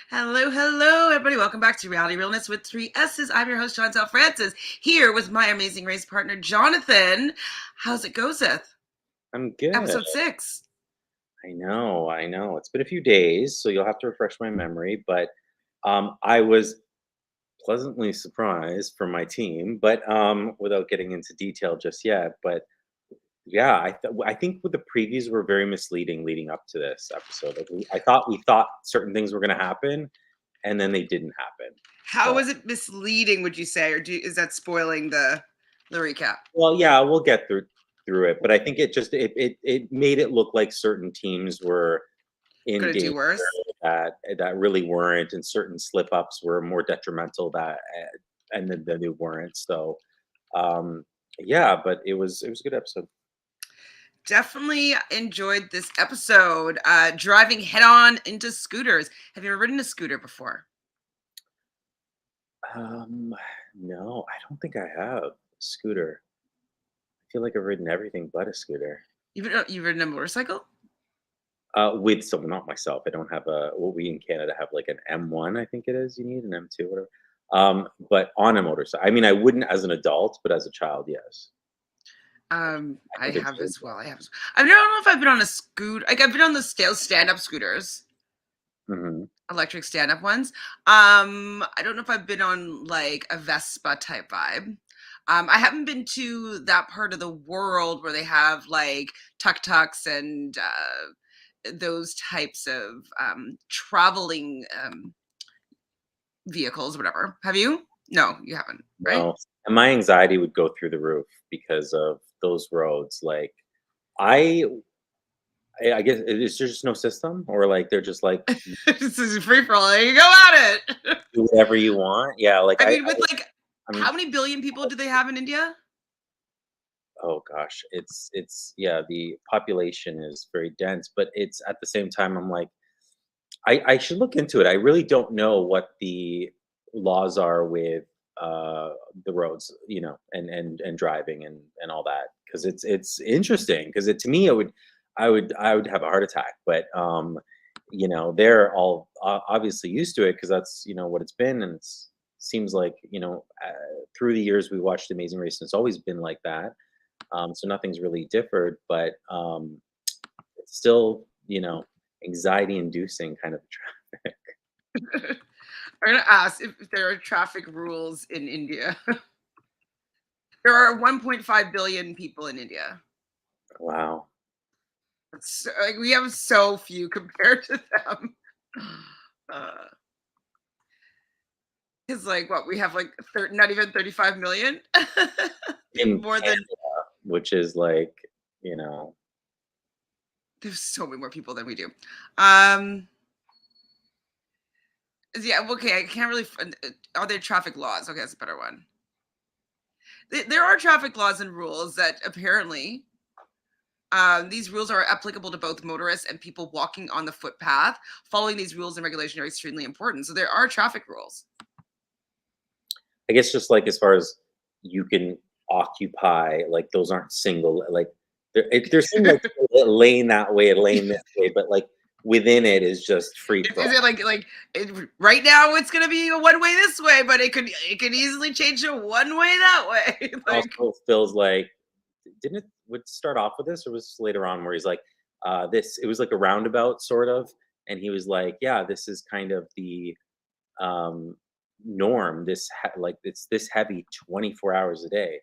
Hello, hello, everybody. Welcome back to Reality Realness with three S's. I'm your host, Chantele Francis, here with my amazing race partner, Jonathan. How's it go, Seth? I'm good. Episode 6. I know. It's been a few days, so you'll have to refresh my memory, but I was pleasantly surprised for my team, but without getting into detail just yet. But yeah, I think with the previews were very misleading leading up to this episode. Like we thought certain things were going to happen, and then they didn't happen. How So was it misleading, would you say? Or is that spoiling the recap? well, yeah, we'll get through it, but I think it made it look like certain teams were in Could it danger do worse? that really weren't, and certain slip ups were more detrimental and then they weren't. So um, yeah, but it was a good episode. Definitely enjoyed this episode. Driving head on into scooters. Have you ever ridden a scooter before? Um, no, I don't think I have a scooter. I feel like I've ridden everything but a scooter. You've ridden a motorcycle? With someone, not myself. I don't have a what we in Canada have like an M1. I think it is. You need an M2, whatever. But on a motorcycle. I mean, I wouldn't as an adult, but as a child, yes. I I did have too. as well. I don't know if I've been on a scooter. Like I've been on the stand-up scooters, Hmm. electric stand-up ones. I don't know if I've been on like a Vespa type vibe. I haven't been to that part of the world where they have like tuk-tuks and those types of traveling vehicles, whatever. Have you? No, you haven't, right? No, and my anxiety would go through the roof because of those roads. Like, I I guess is there just no system, or like they're just like This is free for all. You go at it. do whatever you want. Yeah, like I mean, with like, I'm how many billion people do they have in India? oh gosh, it's yeah, the population is very dense, but it's at the same time I'm like I should look into it. I really don't know what the laws are with uh the roads, and driving and all that, because it's interesting because it to me it would I would have a heart attack, but they're all obviously used to it because that's what it's been, and it's seems like through the years we watched Amazing Race and it's always been like that. So nothing's really differed, but it's still anxiety inducing kind of traffic. I'm gonna ask if there are traffic rules in India. There are 1.5 billion people in India. Wow. Like we have so few compared to them. Uh, it's like what we have like not even 35 million. We have In more than Canada, which is like, you know, there's so many more people than we do. Um, yeah, okay, I can't really. Are there traffic laws? Okay, that's a better one. There are traffic laws and rules that apparently these rules are applicable to both motorists and people walking on the footpath. Following these rules and regulation are extremely important. So there are traffic rules. I guess just like as far as you can occupy, like those aren't single, like there's some like a lane that way, a lane this way, but like within it is just free for Is all. it right now it's gonna be a one way this way, but it could easily change to one way that way. It Like also feels like didn't it would start off with this or was this later on where he's like, this it was like a roundabout sort of, and he was like, yeah, this is kind of the um norm, like it's this heavy 24 hours a day.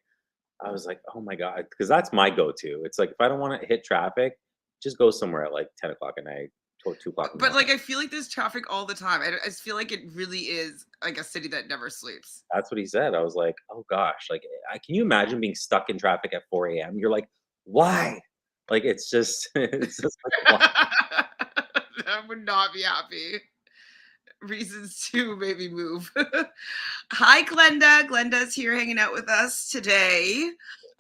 I was like, oh my god, because that's my go-to. It's like if I don't want to hit traffic, just go somewhere at like 10 o'clock at night, 2 o'clock in the but morning. like I feel like there's traffic all the time. I just feel like it really is like a city that never sleeps. That's what he said. I was like, oh gosh, like can you imagine being stuck in traffic at 4 a.m.? You're like, why? Like it's just it's just like why? I would not be happy. Reasons to maybe move. Hi, Glenda. Glenda's here hanging out with us today.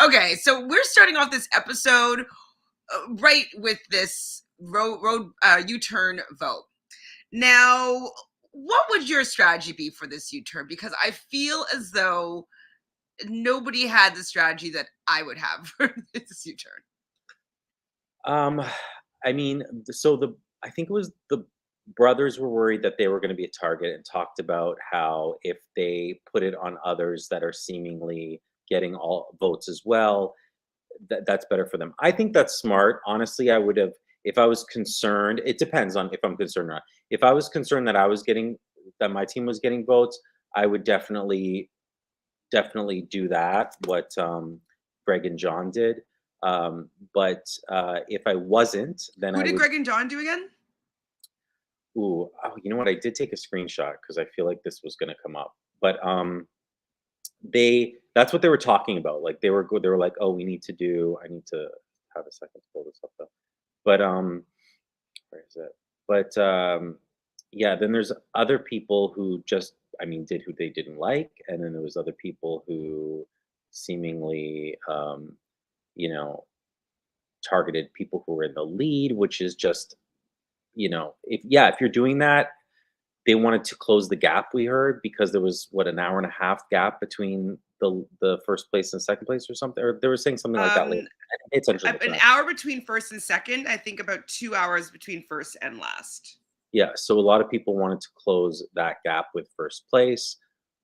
Okay, so we're starting off this episode right with this road U-turn vote. Now, what would your strategy be for this U-turn? Because I feel as though nobody had the strategy that I would have for this U-turn. Um, I mean, so the I think it was the brothers were worried that they were going to be a target and talked about how if they put it on others that are seemingly getting all votes as well, that's better for them. I think that's smart. Honestly, I would have, if I was concerned, it depends on if I'm concerned or not. If I was concerned that that my team was getting votes, I would definitely do that, what Greg and John did. But if I wasn't, then Who I did would. Greg and John do again? Ooh, oh, you know what? I did take a screenshot because I feel like this was going to come up. But that's what they were talking about. Like they were like, oh, we need to do. I need to have a second to pull this up though. But where is it? But yeah, then there's other people who just, I mean, did who they didn't like, and then there was other people who seemingly, you know, targeted people who were in the lead, which is just, if you're doing that, they wanted to close the gap. We heard because there was what, an hour and a half gap between the first place and second place or something, or they were saying something like that. Later. Um, I didn't pay attention to an that. hour between first and second. I think about 2 hours between first and last. Yeah, so a lot of people wanted to close that gap with first place.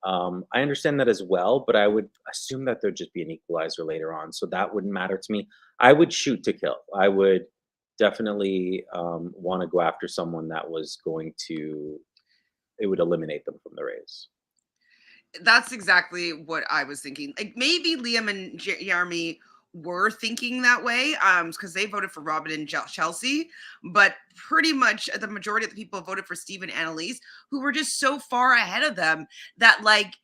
I understand that as well, but I would assume that there'd just be an equalizer later on, so that wouldn't matter to me. I would shoot to kill. I would definitely want to go after someone that was going to. It would eliminate them from the race. That's exactly what I was thinking. Like maybe Liam and Jeremy were thinking that way, because they voted for Robin and Chelsea, but pretty much the majority of the people voted for Steve and Annalise, who were just so far ahead of them that like.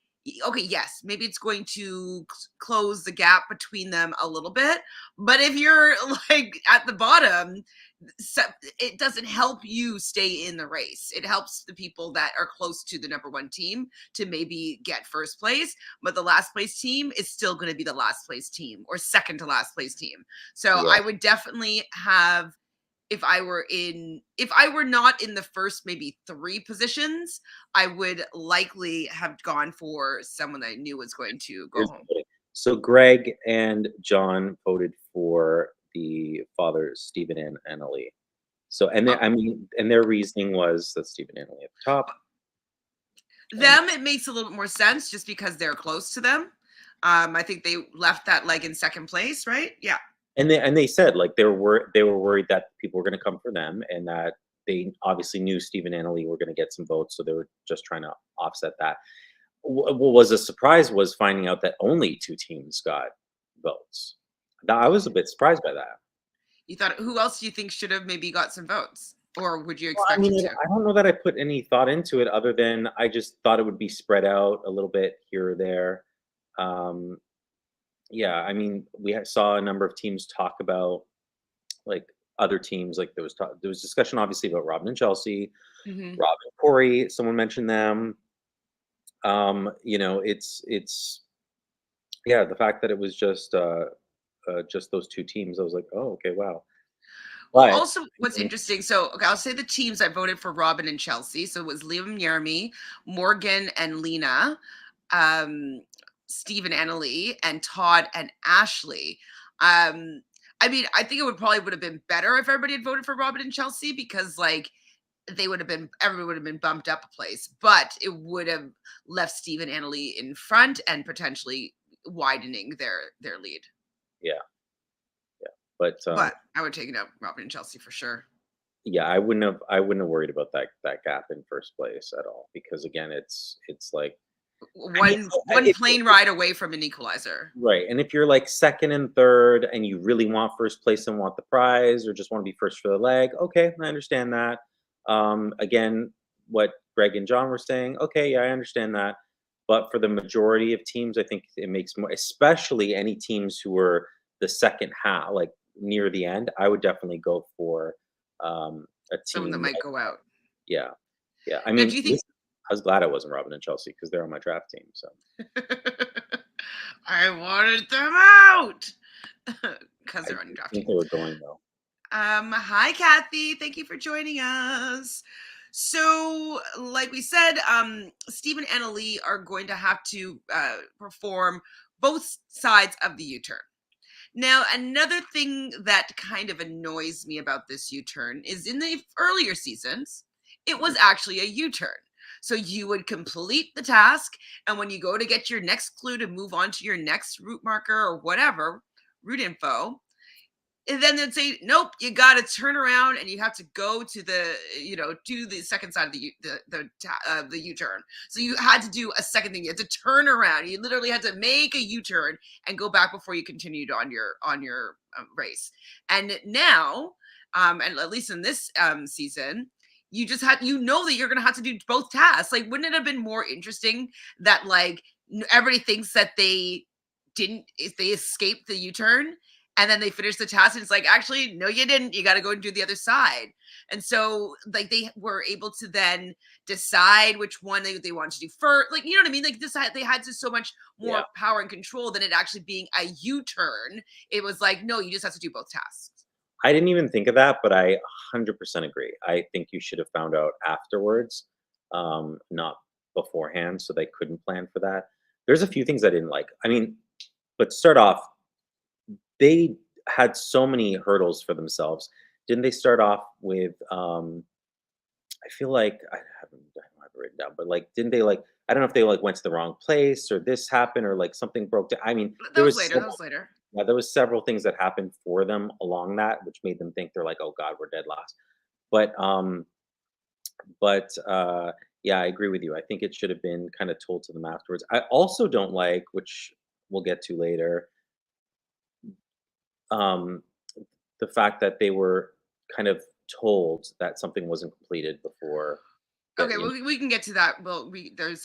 Okay, yes, maybe it's going to close the gap between them a little bit, but if you're like at the bottom, so it doesn't help you stay in the race. It helps the people that are close to the number one team to maybe get first place, but the last place team is still going to be the last place team or second to last place team. So Yeah, I would definitely have, if I were not in the first maybe three positions, I would likely have gone for someone that I knew was going to go here's the home. voting. So Greg and John voted for the fathers, Stephen and Annalie. So, Oh, I mean, and their reasoning was that Stephen and Annalie at the top, and them, it makes a little bit more sense just because they're close to them. I think they left that leg in second place, right? Yeah. they said like they were worried that people were going to come for them, and that they obviously knew Stephen and Annalie were going to get some votes, so they were just trying to offset that. What was a surprise was finding out that only two teams got votes. I was a bit surprised by that. You thought, who else do you think should have maybe got some votes? Or would you Well, I expect it mean, to? I don't know that I put any thought into it other than I just thought it would be spread out a little bit here or there. Um, yeah, I mean, saw a number of teams talk about like other teams. Like there was discussion obviously about Robin and Chelsea, Hmm. Robin and Corey. Someone mentioned them. It's yeah, the fact that it was just those two teams. I was like, oh, okay, wow. Well, But also, what's interesting, so okay, I'll say the teams I voted for Robin and Chelsea. So it was Liam and Jeremy, Morgan and Lena, um, Steve and Annalie, and Todd and Ashley. Um, I mean, I think it would have been better if everybody had voted for Robin and Chelsea because like everyone would have been bumped up a place, but it would have left Steve and Annalie in front and potentially widening their lead. yeah, but But I would take it out Robin and Chelsea for sure. yeah, I wouldn't have worried about that gap in first place at all because again, it's like I mean, One plane ride away from an equalizer. right, and if you're like second and third and you really want first place and want the prize or just want to be first for the leg, okay, I understand that. Again, what Greg and John were saying, okay, yeah, I understand that. But for the majority of teams, I think it makes more, especially any teams who were the second half, like near the end, I would definitely go for a Someone that team. might go out. Yeah, yeah. I Now, mean, do you think I was glad I wasn't Robin and Chelsea because they're on my draft team. So I wanted them out because I they're on your draft think team? they were going though. Hi, Kathy. Thank you for joining us. So, like we said, Steve and Annalie are going to have to perform both sides of the U-turn. Now, another thing that kind of annoys me about this U-turn is in the earlier seasons, It was actually a U-turn. So you would complete the task, and when you go to get your next clue to move on to your next route marker or whatever, route info, and then they'd say, "Nope, you got to turn around and you have to go to do the second side of the U-turn." So you had to do a second thing. You had to turn around. You literally had to make a U-turn and go back before you continued on your race. And now, and at least in this season, you know that you're gonna have to do both tasks. Like, wouldn't it have been more interesting that like everybody thinks that they didn't if they escaped the U-turn and then they finish the task and it's like, actually, no, you didn't, you got to go and do the other side. And so like they were able to then decide which one they wanted to do first, like, you know what I mean, like decide. They had just so much Yeah. more power and control than it actually being a U-turn. It was like, no, you just have to do both tasks. I didn't even think of that, but I 100% agree. I think you should have found out afterwards, not beforehand, so they couldn't plan for that. There's a few things I didn't like. I mean, but to start off, they had so many hurdles for themselves. Didn't they start off with, I feel like I don't have it written down, but like, didn't they like, I don't know if they like went to the wrong place or this happened or like something broke down. I mean, That was later. That was several, later. yeah, there was several things that happened for them along that, which made them think they're like, oh God, we're dead last. But, yeah, I agree with you. I think it should have been kind of told to them afterwards. I also don't like, which we'll get to later, um, the fact that they were kind of told that something wasn't completed before that, Okay, well, we can get to that. Well,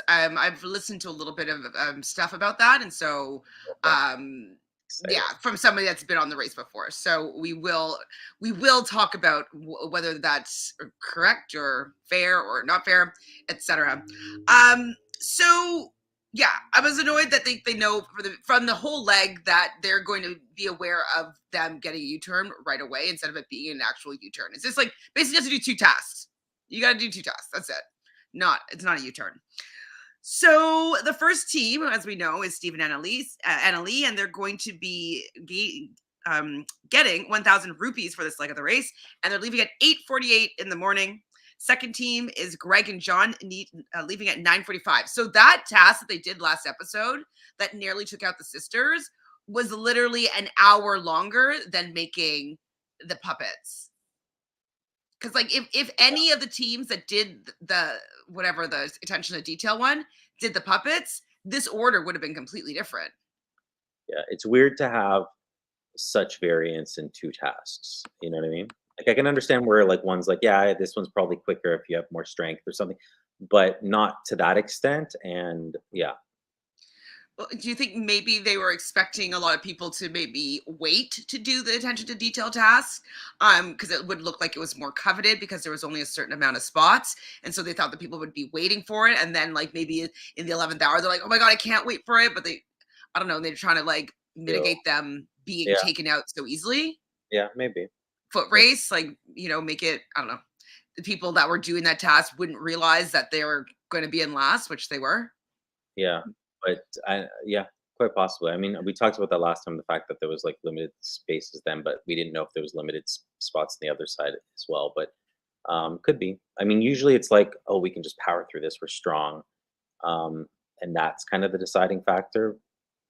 I've listened to a little bit of stuff about that, and so okay, um yeah, exciting. from somebody that's been on the race before. So we will talk about whether that's correct or fair or not fair, etc. So yeah, I was annoyed that they know from the whole leg that they're going to be aware of them getting a U-turn right away instead of it being an actual U-turn. It's just like basically you have to do two tasks. You got to do two tasks. That's it. It's not a U-turn. So the first team, as we know, is Steve and Annalee, and they're going to be getting 1,000 rupees for this leg of the race, and they're leaving at 8:48 in the morning. Second team is Greg and John leaving at 9:45. So that task that they did last episode that nearly took out the sisters was literally an hour longer than making the puppets. Because like if any of the teams that did the whatever the attention to detail one did the puppets, this order would have been completely different. Yeah, it's weird to have such variance in 2 tasks, you know what I mean? Like, I can understand where, like, one's like, "Yeah, this one's probably quicker if you have more strength or something," but not to that extent, and yeah, Well, do you think maybe they were expecting a lot of people to maybe wait to do the attention to detail tasks? Because it would look like it was more coveted because there was only a certain amount of spots. And so they thought that people would be waiting for it. And then like maybe in the 11th hour, they're like, oh my God, I can't wait for it. But I don't know, they're trying to like still mitigate them being yeah, taken out so easily. yeah, maybe. Foot Yeah, race, like, make it, I don't know. The people that were doing that task wouldn't realize that they were going to be in last, which they were. yeah, but yeah, quite possibly. I mean, we talked about that last time, the fact that there was, like, limited spaces then, but we didn't know if there was limited spots on the other side as well, but, could be. I mean, usually it's like, "Oh, we can just power through this, we're strong," um, and that's kind of the deciding factor,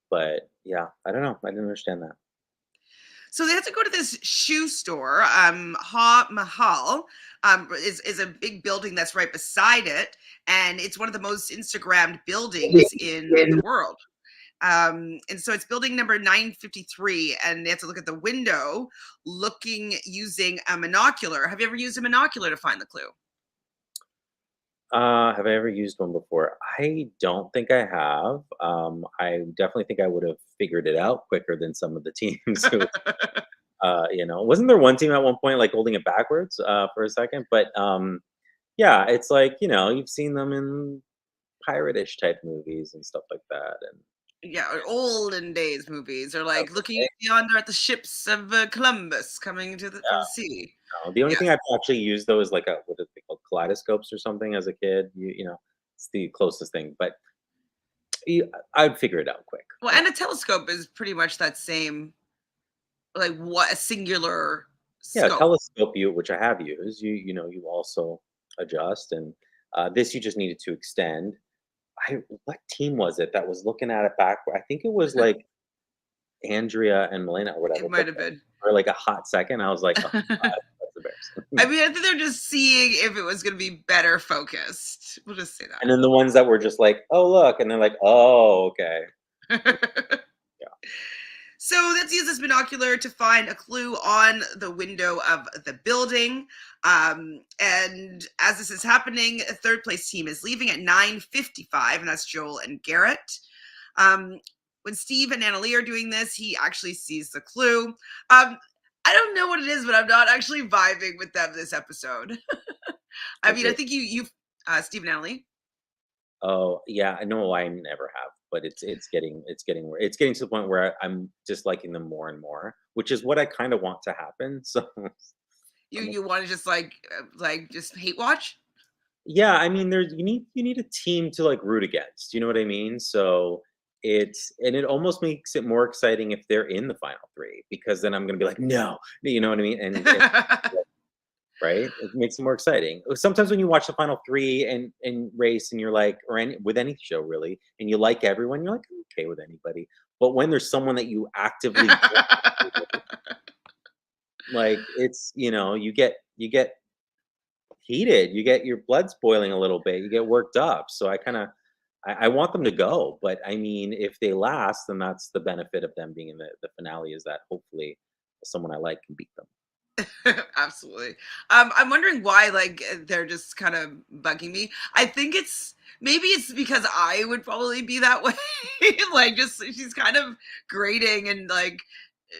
but yeah, I don't know, I didn't understand that. So they had to go to this shoe store, Ha Mahal, is a big building that's right beside it, and it's one of the most Instagrammed buildings in the world. And so it's building number 953, and they have to look at the window, looking using a monocular. Have you ever used a monocular to find the clue? Have I ever used one before? I don't think I have. I definitely think I would have figured it out quicker than some of the teams who, wasn't there one team at one point like holding it backwards for a second? But yeah, it's like you've seen them in pirate-ish type movies and stuff like that, and Yeah, or olden days movies, or like looking okay, yonder at the ships of Columbus coming to from the sea. no, the only thing Yes. I've actually used though is like a what is it called kaleidoscopes or something as a kid. It's the closest thing, but I'd figure it out quick. Well, Yeah. and a telescope is pretty much that same, like, what a singular Yeah, scope. telescope which I have used, you also adjust. And this you just needed to extend. What team was it that was looking at it back? I think it was like Andrea and Melina or It whatever. might But have been. for like a hot second, I was like, oh I god, that's embarrassing. mean, I think they're just seeing if it was going to be better focused. We'll just say And then the ones that were just like, oh look, and they're like, oh okay, that. yeah, So let's use this binocular to find a clue on the window of the building. And as this is happening, a third place team is leaving at 9:55, and that's Joel and Garrett. Um, when Steve and Annalie are doing this, he actually sees the clue. I don't know what it is, but I'm not actually vibing with them this episode. I mean, I okay. think Steve and Annalie. Oh yeah, I know I never have, but it's getting to the point where I'm disliking them more and more, which is what I kind of want to happen. So You I'm you want to just like just hate watch? yeah, I mean, there's you need a team to like root against. You know what I mean? So it almost makes it more exciting if they're in the final three because then I'm gonna be like, no, you know what I mean? And right, it makes it more exciting. Sometimes when you watch the final three and race, and you're like, or any, with any show really, and you like everyone, you're like, I'm okay with anybody. But when there's someone that you actively don't like, it's you get heated, you get your blood's boiling a little bit, you get worked up. So I want them to go, but I mean, if they last, then that's the benefit of them being in the finale is that hopefully someone I like can beat them. Absolutely. I'm wondering why, like, they're just kind of bugging me. I think maybe it's because I would probably be that way. Like, just she's kind of grating and like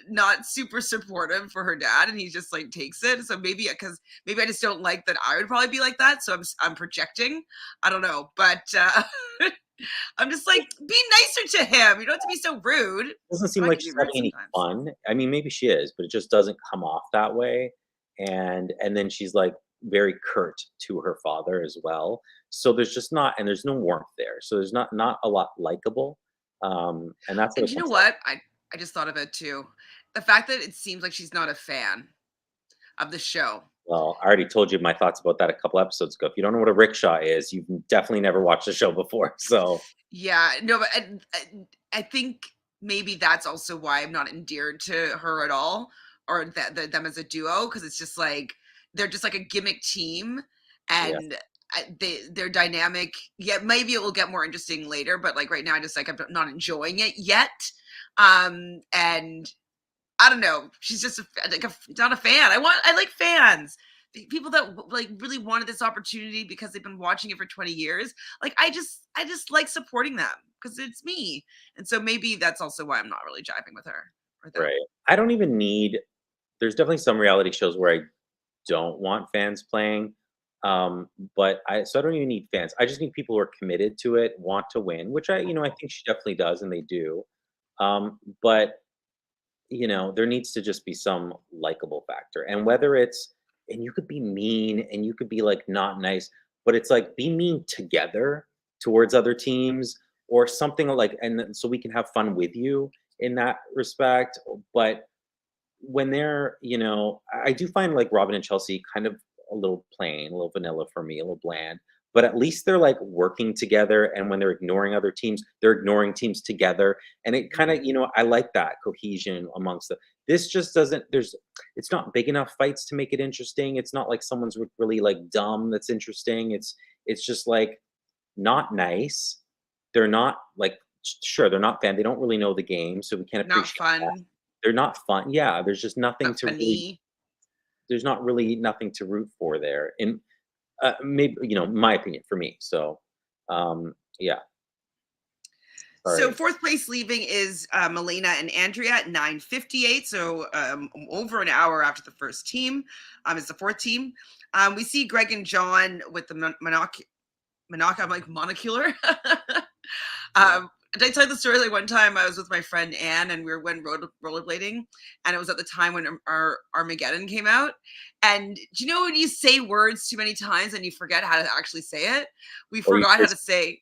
not super supportive for her dad, and he just like takes it. So maybe because maybe I just don't like that I would probably be like that. So I'm projecting. I don't know, but I'm just like be nicer to him. You don't have to be so rude, Doesn't but seem I like can be she's rude having any sometimes. fun. I mean, maybe she is, but it just doesn't come off that way. And then she's like very curt to her father as well. So there's just not, and there's no warmth there. So there's not a lot likable. And that's what And it you know comes down. what? I just thought of it too. The fact that it seems like she's not a fan of the show. Well, I already told you my thoughts about that a couple episodes ago. If you don't know what a rickshaw is, you've definitely never watched the show before. So Yeah, no, but I think maybe that's also why I'm not endeared to her at all, or them as a duo, because it's just like they're just like a gimmick team, yeah, and their dynamic. Yeah, maybe it will get more interesting later, but like right now, I just like I'm not enjoying it yet. And I don't know. She's just not a fan. I like fans. The people that like really wanted this opportunity because they've been watching it for 20 years. Like I just like supporting them because it's me. And so maybe that's also why I'm not really jiving with her or them. right. I don't even need. There's definitely some reality shows where I don't want fans playing. But I don't even need fans. I just need people who are committed to it, want to win, which I think she definitely does, and they do. But there needs to just be some likable factor. And whether it's and you could be mean and you could be like not nice, but it's like be mean together towards other teams or something like so we can have fun with you in that respect. But when I do find like Robin and Chelsea kind of a little plain, a little vanilla for me, a little bland. But at least they're like working together, and when they're ignoring other teams, they're ignoring teams together, and it kind of I like that cohesion amongst the. This just doesn't. It's not big enough fights to make it interesting. It's not like someone's really like dumb that's interesting. It's just like not nice. They're not like sure they're not fan. They don't really know the game, so we can't Not appreciate that. fun, They're not fun. Yeah, there's just nothing not to really funny. there's not really nothing to root for there. And maybe, my opinion for me. So, yeah, So sorry. fourth place leaving is Melina and Andrea at 9:58. So over an hour after the first team is the fourth team. We see Greg and John with the I'm like monocular. Yeah. Did I tell you the story? Like one time I was with my friend Anne and we went rollerblading, and it was at the time when our Armageddon came out. And do you know when you say words too many times and you forget how to actually say it? We Or you forgot hear, how to say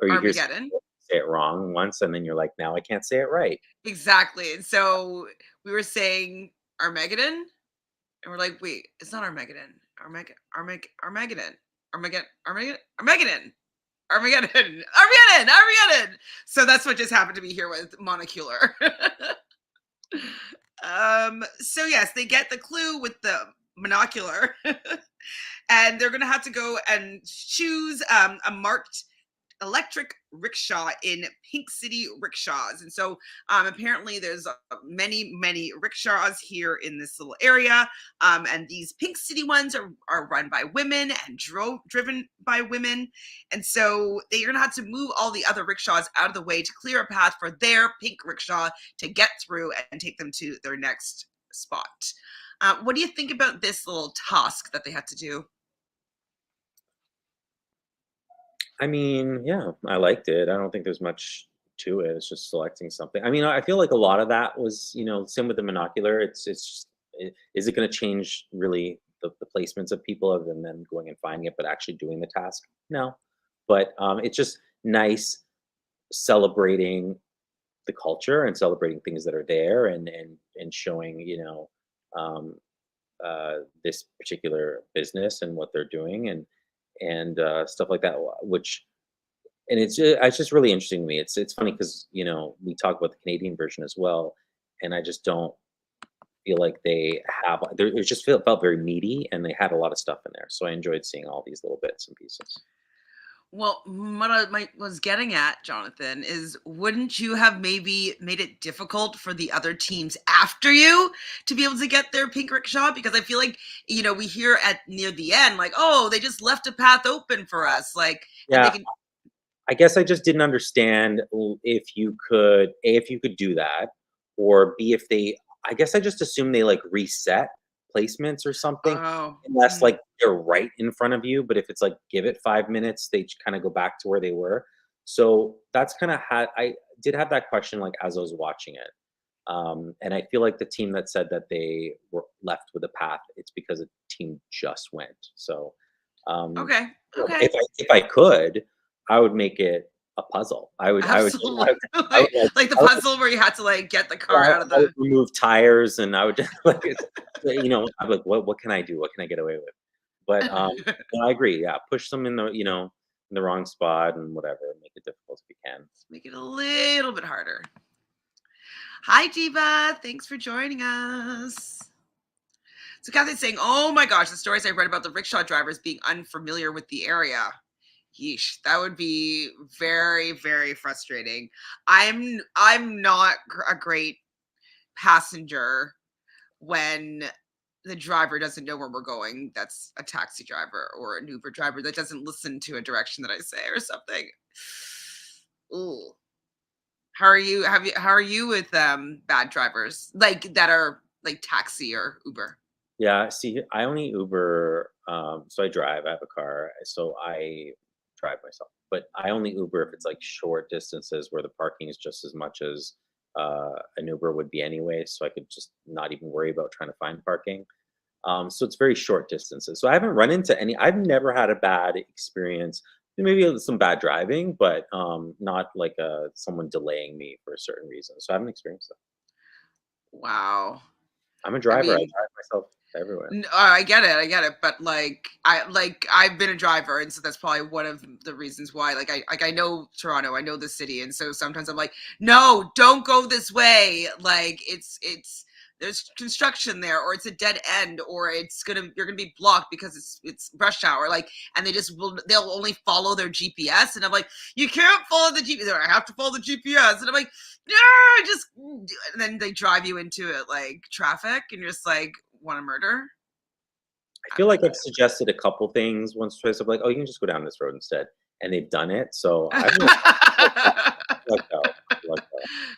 or you hear Armageddon. someone say it wrong once, and then you're like, now I can't say it right. Exactly. And so we were saying Armageddon, and we're like, wait, it's not Armageddon. Armageddon, Armageddon, Armageddon, Armageddon, Armageddon, Armageddon, Armageddon. So that's what just happened to be here with monocular. So yes, they get the clue with the monocular, and they're gonna have to go and choose a marked electric rickshaw in Pink City rickshaws. And so apparently there's many rickshaws here in this little area. And these Pink City ones are run by women and driven by women. And so they're going to have to move all the other rickshaws out of the way to clear a path for their pink rickshaw to get through and take them to their next spot. What do you think about this little task that they had to do? I mean, yeah, I liked it. I don't think there's much to it. It's just selecting something. I mean, I feel like a lot of that was, same with the monocular. Is it going to change really the placements of people other than them going and finding it, but actually doing the task? No. But it's just nice celebrating the culture and celebrating things that are there and showing, um, this particular business and what they're doing and stuff like that. Which and it's just really interesting to me. It's funny because we talk about the Canadian version as well, and I just don't feel like they have. It just felt very meaty, and they had a lot of stuff in there. So I enjoyed seeing all these little bits and pieces. Well, what I was getting at, Jonathan, is wouldn't you have maybe made it difficult for the other teams after you to be able to get their pink rickshaw? Because I feel like, we hear at near the end, like, oh, they just left a path open for us. Like, and they Yeah, can, I guess I just didn't understand if you could A, if you could do that, or B, if they I guess I just assumed they, like, reset placements or something, oh, unless, like, they're right in front of you, but if it's, like, give it 5 minutes, they kinda go back to where they were. So, that's kinda how I did have that question, like, as I was watching it. And I feel like the team that said that they were left with a path, it's because a team just went. So, um, okay, okay. if I could, I would make it a puzzle. Absolutely. I would like Like the I would, puzzle where you had to like get the yeah, car out of I would the. remove tires and I would like I'm like, what can I do? What can I get away with? But no, I agree. Yeah, push them in in the wrong spot and whatever, make it difficult if you can. Make it a little bit harder. Hi, Diva. Thanks for joining us. So Kathy's saying, "Oh my gosh, the stories I read about the rickshaw drivers being unfamiliar with the area. Yeesh, that would be very frustrating. I'm not a great passenger when the driver doesn't know where we're going. That's a taxi driver or an Uber driver that doesn't listen to a direction that I say or something. Ooh. How are you? How are you with bad drivers like that are like taxi or Uber? Yeah, see, I only Uber, so I drive. I have a car, so I drive myself. But I only Uber if it's like short distances where the parking is just as much as an Uber would be anyway. So I could just not even worry about trying to find parking. So it's very short distances. So I haven't run into any. I've never had a bad experience. Maybe some bad driving, but not like someone delaying me for a certain reason. So I haven't experienced that. Wow. I'm a I driver. I mean, drive myself everywhere. I get it, but I've been a driver, and so that's probably one of the reasons why. I know Toronto, I know the city, and so sometimes I'm like, no, don't go this way. Like it's there's construction there, or it's a dead end, or you're gonna be blocked because it's rush hour. Like, and they'll only follow their GPS, and I'm like, you can't follow the GPS. I have to follow the GPS, and I'm like, no, just. And then they drive you into it like traffic, and you're just like, want to murder? I feel like I've suggested a couple things once or twice. I'm like, "Oh, you can just go down this road instead," and they've done it. So I've lucked out, lucked out,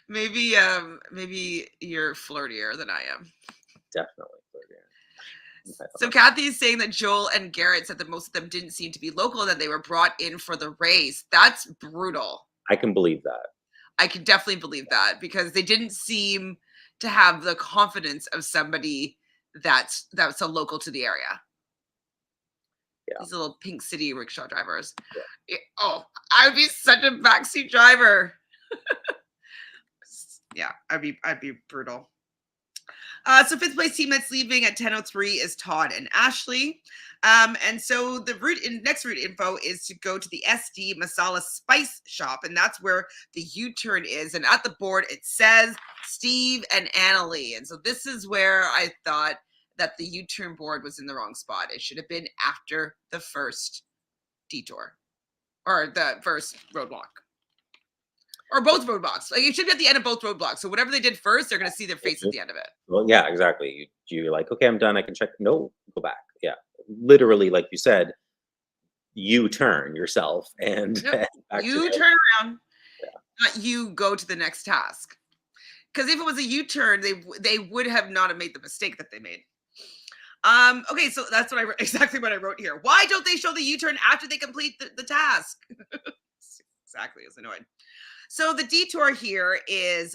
Maybe you're flirtier than I am. definitely. But yeah, I don't So know. Kathy is saying that Joel and Garrett said that most of them didn't seem to be local and that they were brought in for the race. That's brutal. I can believe that. I can definitely believe that because they didn't seem to have the confidence of somebody that's a local to the area. Yeah, These little pink city rickshaw drivers. yeah. Oh, I would be such a backseat driver. Yeah, I'd be brutal. So fifth place team that's leaving at 10:03 is Todd and Ashley. And so the next route info is to go to the SD Masala Spice Shop, and that's where the U-turn is. And at the board it says Steve and Annalie. And so this is where I thought that the U-turn board was in the wrong spot. It should have been after the first detour or the first roadblock. Or both roadblocks. Like it should be at the end of both roadblocks. So whatever they did first, they're going to see their face at the end of it. Well, yeah, exactly. You're like, okay, I'm done. I can check. No, go back. Yeah, literally, like you said, you turn yourself and Yep. back to You the turn around, yeah. not you go to the next task. Because if it was a U-turn, they would have not have made the mistake that they made. Okay, so that's what exactly what I wrote here. Why don't they show the U-turn after they complete the task? Exactly, I was annoyed. So the detour here is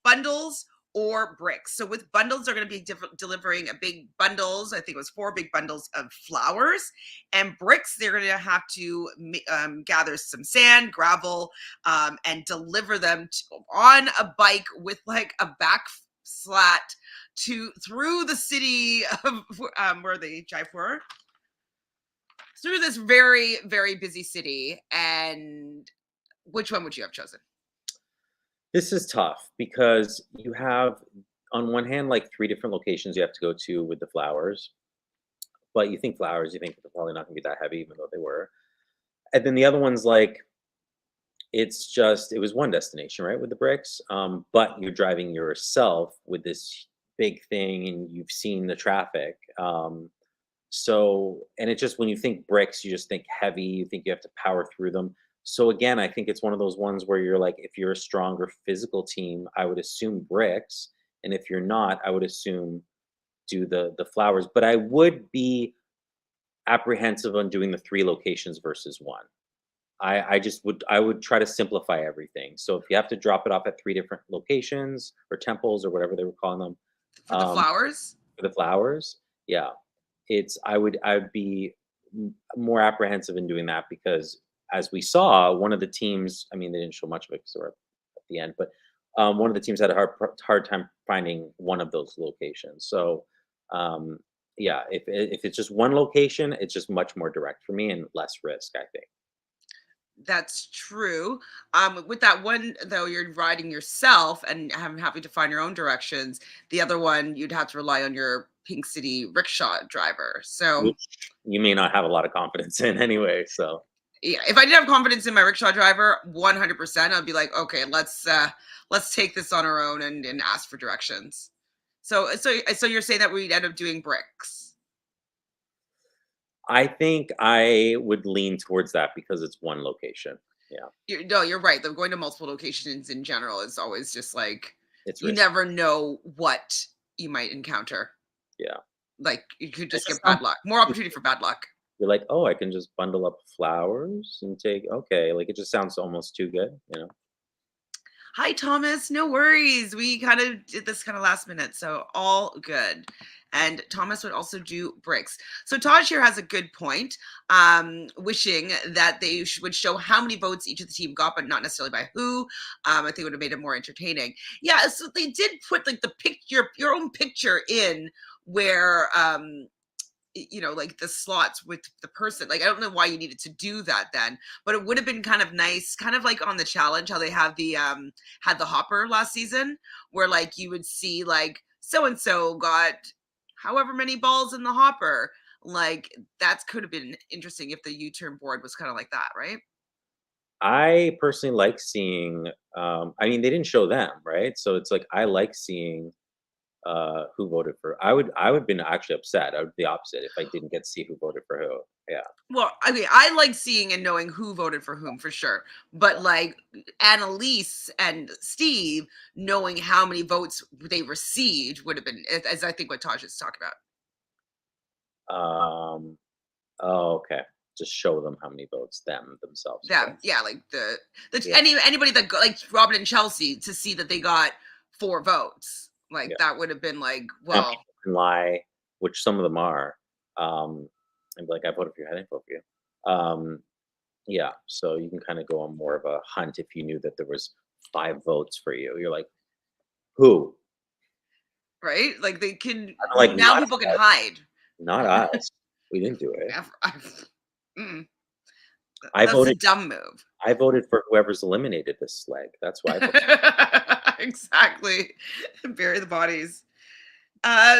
bundles or bricks. So with bundles, they're going to be delivering a big bundles. I think it was 4 big bundles of flowers, and bricks. They're going to have to gather some sand, gravel, and deliver them on a bike with like a back slat through the city of where they Jaipur, through this very, very busy city. And which one would you have chosen? This is tough because you have, on one hand, like 3 different locations you have to go to with the flowers, but you think flowers, you think they're probably not gonna be that heavy, even though they were. And then the other one's like, it was one destination, right, with the bricks, but you're driving yourself with this big thing and you've seen the traffic. So, and it just, when you think bricks, you just think heavy, you think you have to power through them. So again, I think it's one of those ones where you're like, if you're a stronger physical team, I would assume bricks, and if you're not, I would assume do the flowers. But I would be apprehensive on doing the 3 locations versus one. I would try to simplify everything. So if you have to drop it off at 3 different locations or temples or whatever they were calling them, For the flowers? for the flowers, yeah, I'd be more apprehensive in doing that because as we saw, one of the teams, I mean, they didn't show much of it because they were at the end, but one of the teams had a hard time finding one of those locations. So yeah, if it's just one location, it's just much more direct for me and less risk, I think. That's true. With that one though, you're riding yourself and having to find your own directions. The other one, you'd have to rely on your Pink City rickshaw driver. So Which you may not have a lot of confidence in anyway. So yeah, if I did have confidence in my rickshaw driver, 100%, I'd be like, okay, let's take this on our own and ask for directions. So you're saying that we'd end up doing bricks. I think I would lean towards that because it's one location. Yeah, No, you're right. Though going to multiple locations in general is always just like it's you risky. never know what you might encounter. Yeah, Like you could it just just get sounds bad luck. More opportunity for bad luck. you're like, oh, I can just bundle up flowers and take. Okay, like it just sounds almost too good, you know. Hi, Thomas. No worries. We kind of did this kind of last minute, so all good. And Thomas would also do bricks. So Taj here has a good point, wishing that they would show how many votes each of the team got, but not necessarily by who. I think it would have made it more entertaining. Yeah, so they did put like the picture, your own picture in where like the slots with the person. Like I don't know why you needed to do that then, but it would have been kind of nice, kind of like on the challenge how they have the had the hopper last season, where like you would see like so and so got however many balls in the hopper. Like that could have been interesting if the U-turn board was kind of like that, right? I personally like seeing. I mean, they didn't show them, right? So it's like I like seeing who voted for. I would been actually upset. I would be the opposite if I didn't get to see who voted for who. Yeah. Well, I mean, I like seeing and knowing who voted for whom for sure. But like Annalise and Steve, knowing how many votes they received would have been, as I think what Taj is talking about. Oh, okay. Just show them how many votes themselves. Okay. Yeah, like the Yeah. anybody that like Robin and Chelsea to see that they got 4 votes. Like Yeah. that would have been like, Now well, people can lie, which some of them are, and be like, "I voted for you. I didn't vote for you." Yeah. So you can kind of go on more of a hunt if you knew that there was 5 votes for you. You're like, who? right? Like they can I'm like, now people can hide. not us. We didn't do it. Mm, I that's a voted dumb move. I voted for whoever's eliminated this slag. That's why I voted. Exactly. Bury the bodies.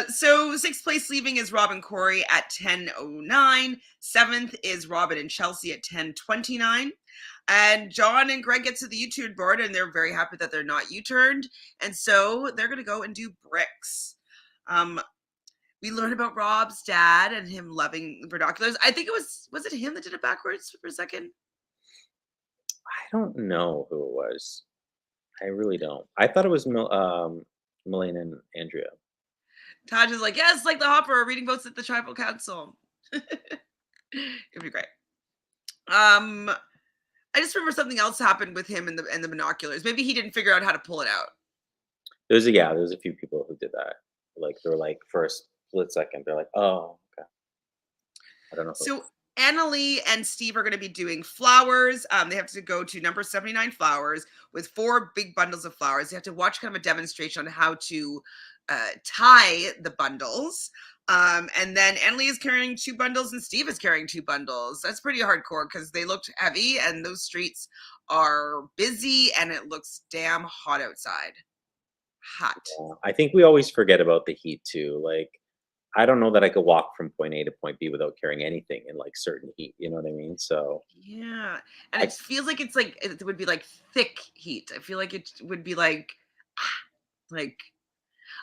So sixth place leaving is Robin Corey at 10:09. Seventh is Robin and Chelsea at 10:29. And John and Greg get to the U-turn board and they're very happy that they're not U-turned. And so they're gonna go and do bricks. Um, we learn about Rob's dad and him loving binoculars. I think it was him that did it backwards for a second? I don't know who it was. I really don't. I thought it was Milena and Andrea. Taj is like, yes, like the Hopper reading votes at the tribal council. It'd be great. Um, I just remember something else happened with him and the binoculars. Maybe he didn't figure out how to pull it out. There's a few people who did that. Like they were like for a split second, they're like, oh, okay. I don't know who. So Annalie and Steve are going to be doing flowers. They have to go to number 79 flowers with 4 big bundles of flowers. They have to watch kind of a demonstration on how to tie the bundles. And then Annalie is carrying 2 bundles and Steve is carrying 2 bundles. That's pretty hardcore because they looked heavy and those streets are busy and it looks damn hot outside. Hot. I think we always forget about the heat too. Like I don't know that I could walk from point A to point B without carrying anything in like certain heat. You know what I mean? So Yeah. And I it feels like it's like it would be like thick heat. I feel like it would be like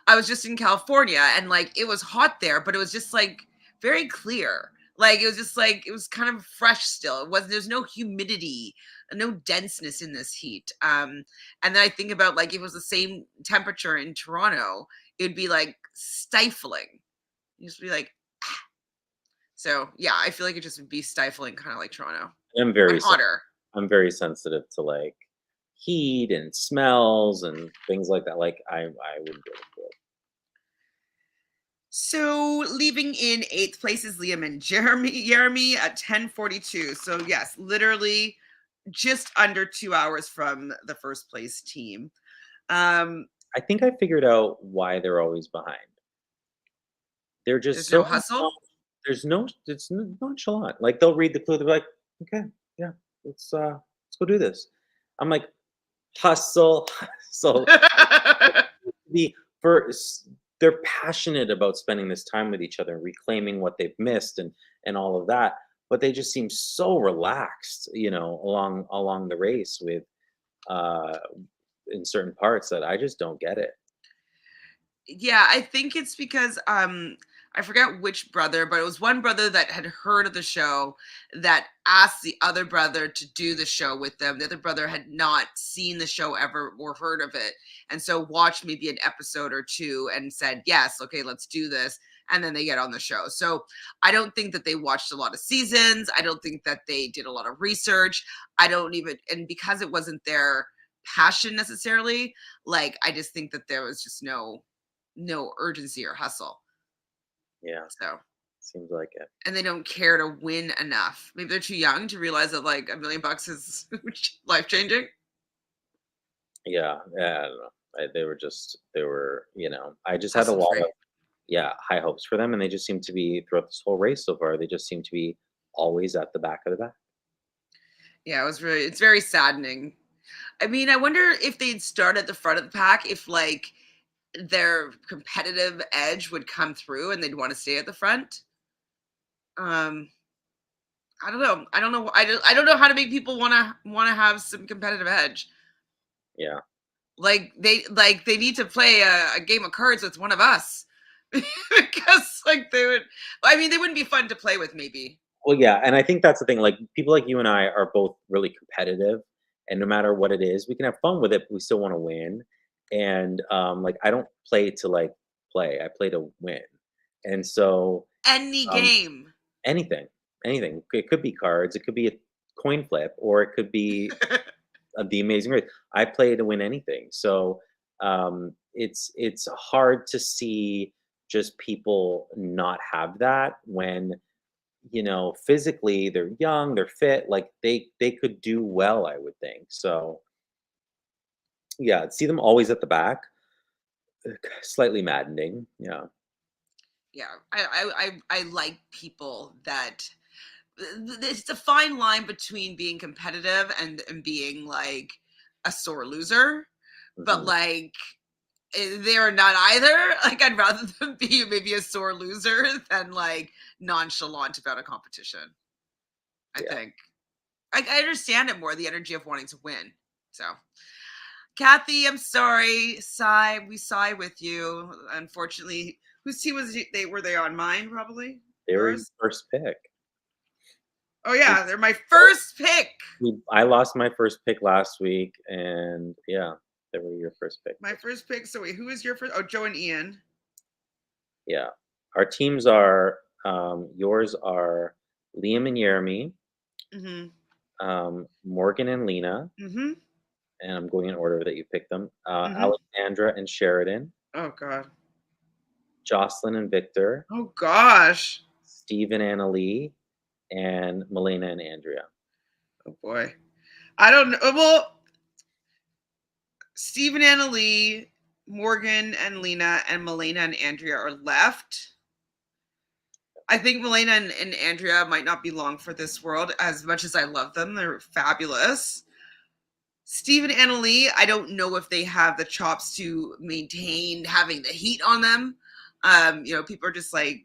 I was just in California and like it was hot there, but it was just like very clear. Like it was just like it was kind of fresh still. It was there's no humidity, no denseness in this heat. And then I think about like if it was the same temperature in Toronto, it would be like stifling. You just be like so yeah, I feel like it just would be stifling, kind of like Toronto, am but very hotter. I'm very sensitive to like heat and smells and things like that. Like I wouldn't be able to do it. So leaving in eighth place is Liam and Jeremy at 10:42. So yes, literally just under 2 hours from the first place team. Um, I think I figured out why they're always behind. They're just there's no so hustle. there's no it's nonchalant. Like they'll read the clue, they're like, okay, yeah, let's go do this. I'm like, hustle, hustle. The first they're passionate about spending this time with each other and reclaiming what they've missed and all of that. But they just seem so relaxed, you know, along the race with uh in certain parts that I just don't get it. Yeah, I think it's because I forget which brother, but it was one brother that had heard of the show that asked the other brother to do the show with them. The other brother had not seen the show ever or heard of it. And so watched maybe an episode or two and said, "Yes, okay, let's do this." And then they get on the show. So I don't think that they watched a lot of seasons. I don't think that they did a lot of research. I don't even and because it wasn't their passion necessarily, like I just think that there was just no urgency or hustle. Yeah, So, seems like it. and they don't care to win enough. Maybe they're too young to realize that like $1 million is life changing. Yeah, yeah, I don't know. They were, you know, I just had a Hustle lot of free. yeah, high hopes for them, and they just seem to be throughout this whole race so far. They just seem to be always at the back of the back. Yeah, it's very saddening. I mean, I wonder if they'd start at the front of the pack, if like their competitive edge would come through and they'd want to stay at the front. Um, I don't know. I don't know how to make people want to have some competitive edge. Yeah, Like they need to play a game of cards with one of us because like they would. I mean, they wouldn't be fun to play with, maybe. well, yeah, and I think that's the thing. Like people like you and I are both really competitive, and no matter what it is, we can have fun with it, but we still want to win. And like I don't play to like play; I play to win. And so Any um, game. anything, anything. It could be cards, it could be a coin flip, or it could be the Amazing Race. I play to win anything. So it's hard to see just people not have that when you know physically they're young, they're fit, like they could do well, I would think. So yeah, see them always at the back. Slightly maddening. Yeah. Yeah, I like people that it's a fine line between being competitive and being like a sore loser, but Hmm. like they're not either. Like I'd rather them be maybe a sore loser than like nonchalant about a competition. I Yeah. think I understand it more, the energy of wanting to win. So Kathy, I'm sorry. We sigh with you. Unfortunately, whose team they were they on? Mine, probably They were your yours. first pick. Oh yeah, they're my first pick. I lost my first pick last week, and yeah, they were your first pick. My first pick. So wait, who is your first? Oh, Joe and Ian. Yeah. Our teams are, yours are Liam and Jeremy, Mm-hmm. Morgan and Lena, Mm-hmm. and I'm going in order that you picked them. Mm-hmm. Alexandra and Sheridan, Oh God. Jocelyn and Victor, Oh gosh. Steve and Annalie, and Melena and Andrea. Oh boy. I don't know. Well, Steve and Annalie, Morgan and Lena, and Melena and Andrea are left. I think Melena and Andrea might not be long for this world as much as I love them. They're fabulous. Steve and Annalie, I don't know if they have the chops to maintain having the heat on them. People are just like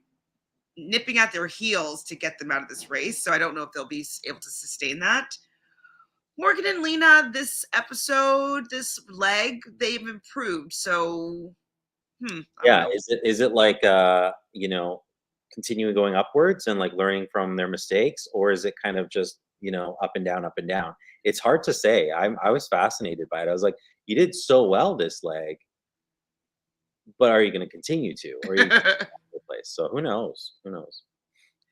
nipping at their heels to get them out of this race. So I don't know if they'll be able to sustain that. Morgan and Lena, this episode, this leg, they've improved. So, I don't Yeah, know. is it like, continuing going upwards and like learning from their mistakes, or is it kind of just, up and down, up and down? It's hard to say. I was fascinated by it. I was like, you did so well this leg, but are you going to continue to, or are you the place? So who knows? Who knows?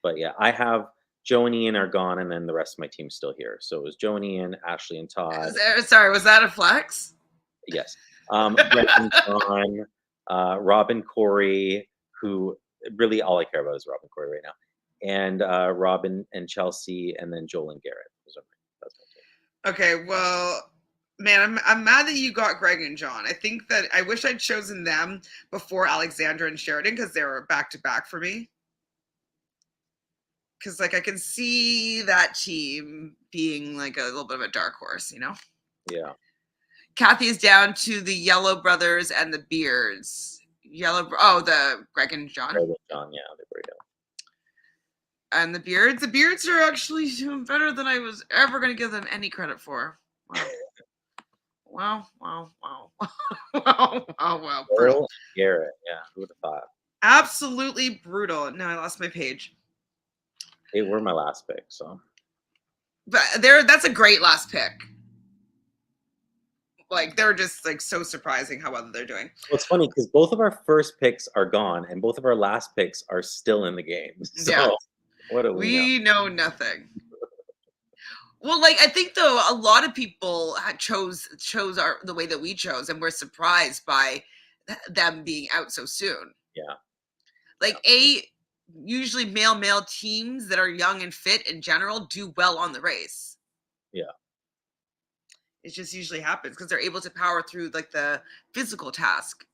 But yeah, I have Joe and Ian are gone, and then the rest of my team's still here. So it was Joe and Ian, Ashley and Todd. Sorry, was that a flex? Yes. Brendan, John, Robin, Corey, who really all I care about is Robin, Corey right now, and Robin and Chelsea, and then Joel and Garrett. That's my team. Okay, well, man, I'm mad that you got Greg and John. I think that I wish I'd chosen them before Alexandra and Sheridan because they were back to back for me. Because like I can see that team being like a little bit of a dark horse. Yeah. Kathy is down to the Yellow Brothers and the Beards. The Greg and John. Greg and John, yeah, they were down. And the Beards. The Beards are actually doing better than I was ever going to give them any credit for. Wow. Wow. Brutal. Joel and Garrett, yeah, who would have thought? Absolutely brutal. No, I lost my page. They were my last pick, so. But that's a great last pick. Like they're just like so surprising how well they're doing. Well, it's funny because both of our first picks are gone, and both of our last picks are still in the game. So Yeah. what do we know? We know nothing. Well, like I think though a lot of people chose the way that we chose, and we're surprised by them being out so soon. Yeah. Like usually male teams that are young and fit in general do well on the race. Yeah. It just usually happens because they're able to power through like the physical task.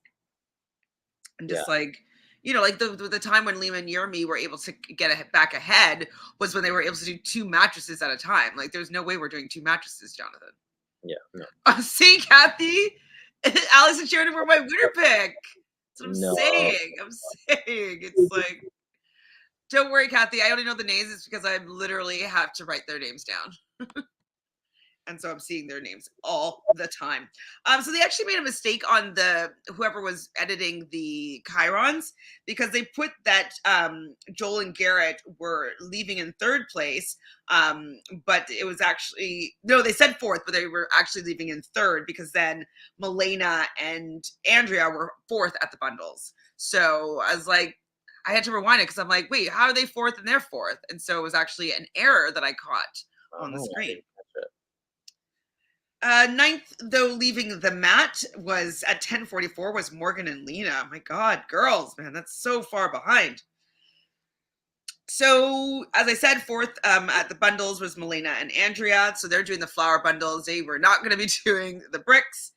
And just like, like the time when Lima and Yermi were able to get back ahead was when they were able to do 2 mattresses at a time. Like there's no way we're doing 2 mattresses, Jonathan. Yeah. No. See, Kathy, Alex and Sheridan were my winner pick. That's what I'm saying. I'm saying it's like, don't worry, Kathy. I only know the names. It's because I literally have to write their names down. And so I'm seeing their names all the time. So they actually made a mistake on whoever was editing the chyrons because they put that Joel and Garrett were leaving in 3rd place, but it was actually no, they said 4th, but they were actually leaving in 3rd because then Melena and Andrea were 4th at the bundles. So I was like, I had to rewind it because I'm like, wait, how are they 4th and they're 4th? And so it was actually an error that I caught on the screen. 9th, though, leaving the mat was at 10:44 was Morgan and Lena. My God, girls, man, that's so far behind. So, as I said, 4th at the bundles was Melena and Andrea. So they're doing the flower bundles. They were not going to be doing the bricks.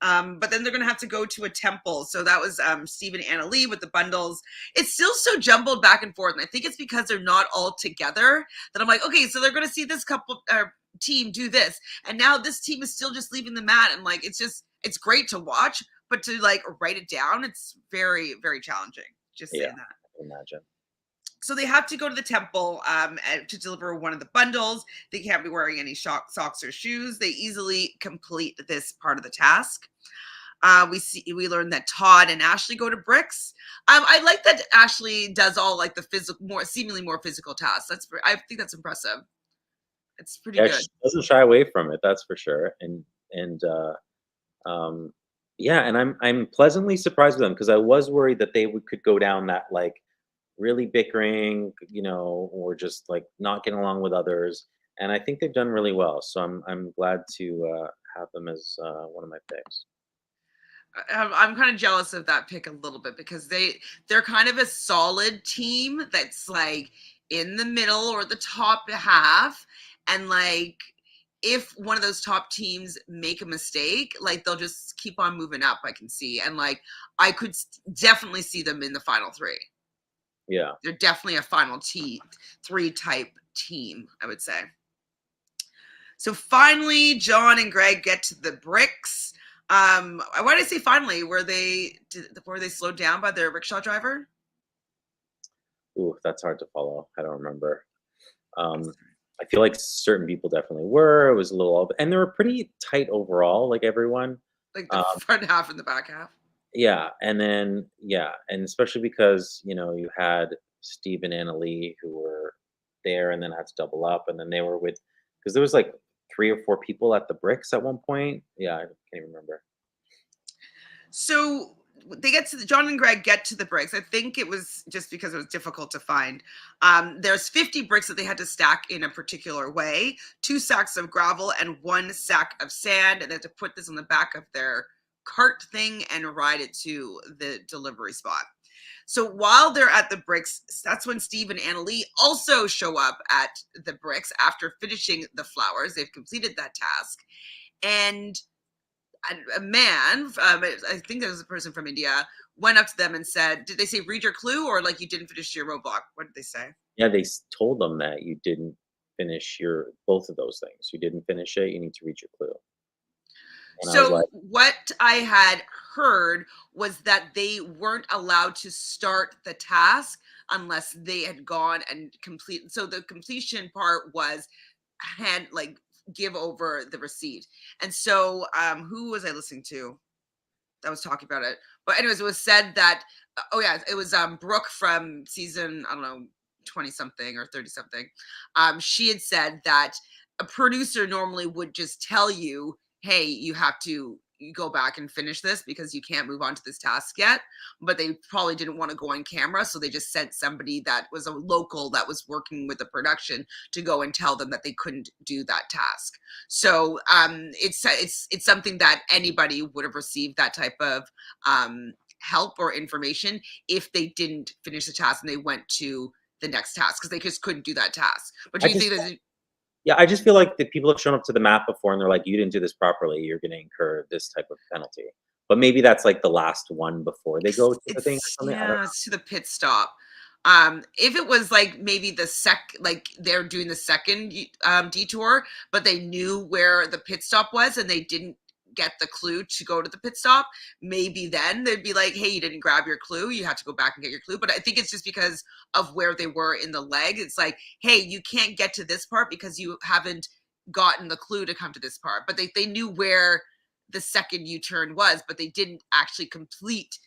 But then they're going to have to go to a temple. So that was Steve and Anna Lee with the bundles. It's still so jumbled back and forth. And I think it's because they're not all together that I'm like, okay, so they're going to see this couple team do this. And now this team is still just leaving the mat. And like, it's great to watch, but to like write it down, it's very, very challenging. Just saying that. I can imagine. So they have to go to the temple to deliver one of the bundles. They can't be wearing any socks or shoes. They easily complete this part of the task. We learn that Todd and Ashley go to Bricks. I like that Ashley does all like the seemingly more physical tasks. I think that's impressive. It's pretty good. She doesn't shy away from it, that's for sure. And yeah, and I'm pleasantly surprised with them because I was worried that they could go down that like really bickering, or just like not getting along with others. And I think they've done really well. So I'm glad to have them as one of my picks. I'm kind of jealous of that pick a little bit because they're kind of a solid team that's like in the middle or the top half, and like if one of those top teams make a mistake, like they'll just keep on moving up. I can see, and like I could definitely see them in the final three. Yeah, they're definitely a final three type team, I would say. So finally, John and Greg get to the Bricks. Why did I say finally? Were they slowed down by their rickshaw driver? Ooh, that's hard to follow. I don't remember. I feel like certain people definitely were. It was a little, and they were pretty tight overall, like everyone. Like the front half and the back half. Yeah, and then and especially because you had Steve and Anna Lee who were there, and then had to double up, and then they were with because there was like 3 or 4 people at the Bricks at one point. Yeah, I can't even remember. So they get to John and Greg get to the bricks. I think it was just because it was difficult to find. There's 50 bricks that they had to stack in a particular way, 2 sacks of gravel and 1 sack of sand, and they had to put this on the back of their cart thing and ride it to the delivery spot. So while they're at the bricks, that's when Steve and Anna Lee also show up at the bricks after finishing the flowers. They've completed that task. And a man, I think there was a person from India, went up to them and said, did they say read your clue or like you didn't finish your roadblock? What did they say? Yeah, they told them that you didn't finish both of those things. You didn't finish it. You need to read your clue. And so what I had heard was that they weren't allowed to start the task unless they had gone and complete. So the completion part was give over the receipt. And so who was I listening to that was talking about it? But anyways, it was said that it was Brooke from season, I don't know, 20 something or 30 something. She had said that a producer normally would just tell you, hey, you have to go back and finish this because you can't move on to this task yet. But they probably didn't want to go on camera, so they just sent somebody that was a local that was working with the production to go and tell them that they couldn't do that task. So it's something that anybody would have received that type of help or information if they didn't finish the task and they went to the next task because they just couldn't do that task. But do you think that? Yeah, I just feel like the people have shown up to the map before and they're like, you didn't do this properly, you're going to incur this type of penalty. But maybe that's like the last one before they go to the thing or something. Yeah, it's to the pit stop. If it was like maybe like they're doing the second detour, but they knew where the pit stop was and they didn't get the clue to go to the pit stop, maybe then they'd be like, hey, you didn't grab your clue, you have to go back and get your clue. But I think it's just because of where they were in the leg. It's like, hey, you can't get to this part because you haven't gotten the clue to come to this part. But they knew where the second U-turn was, but they didn't actually complete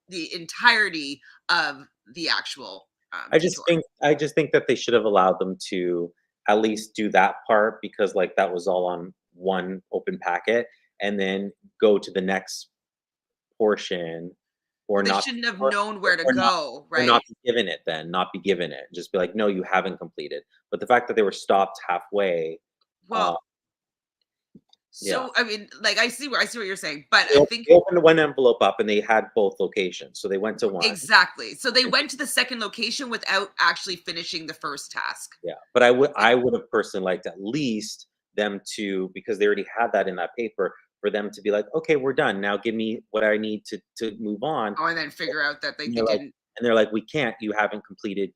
the entirety of the actual I just think that they should have allowed them to at least do that part because like that was all on one open packet, and then go to the next portion, or they not. Shouldn't have known where to go, right? Or not be given it then, not be given it. Just be like, no, you haven't completed. But the fact that they were stopped halfway. Well, so I mean, like I see what you're saying, but I think they opened one envelope up and they had both locations, so they went to one. Exactly. So they went to the second location without actually finishing the first task. Yeah, but I would have personally liked at least them to, because they already had that in that paper, for them to be like, okay, we're done. Now give me what I need to move on. Oh, and then figure out that And they didn't. they're like, we can't. You haven't completed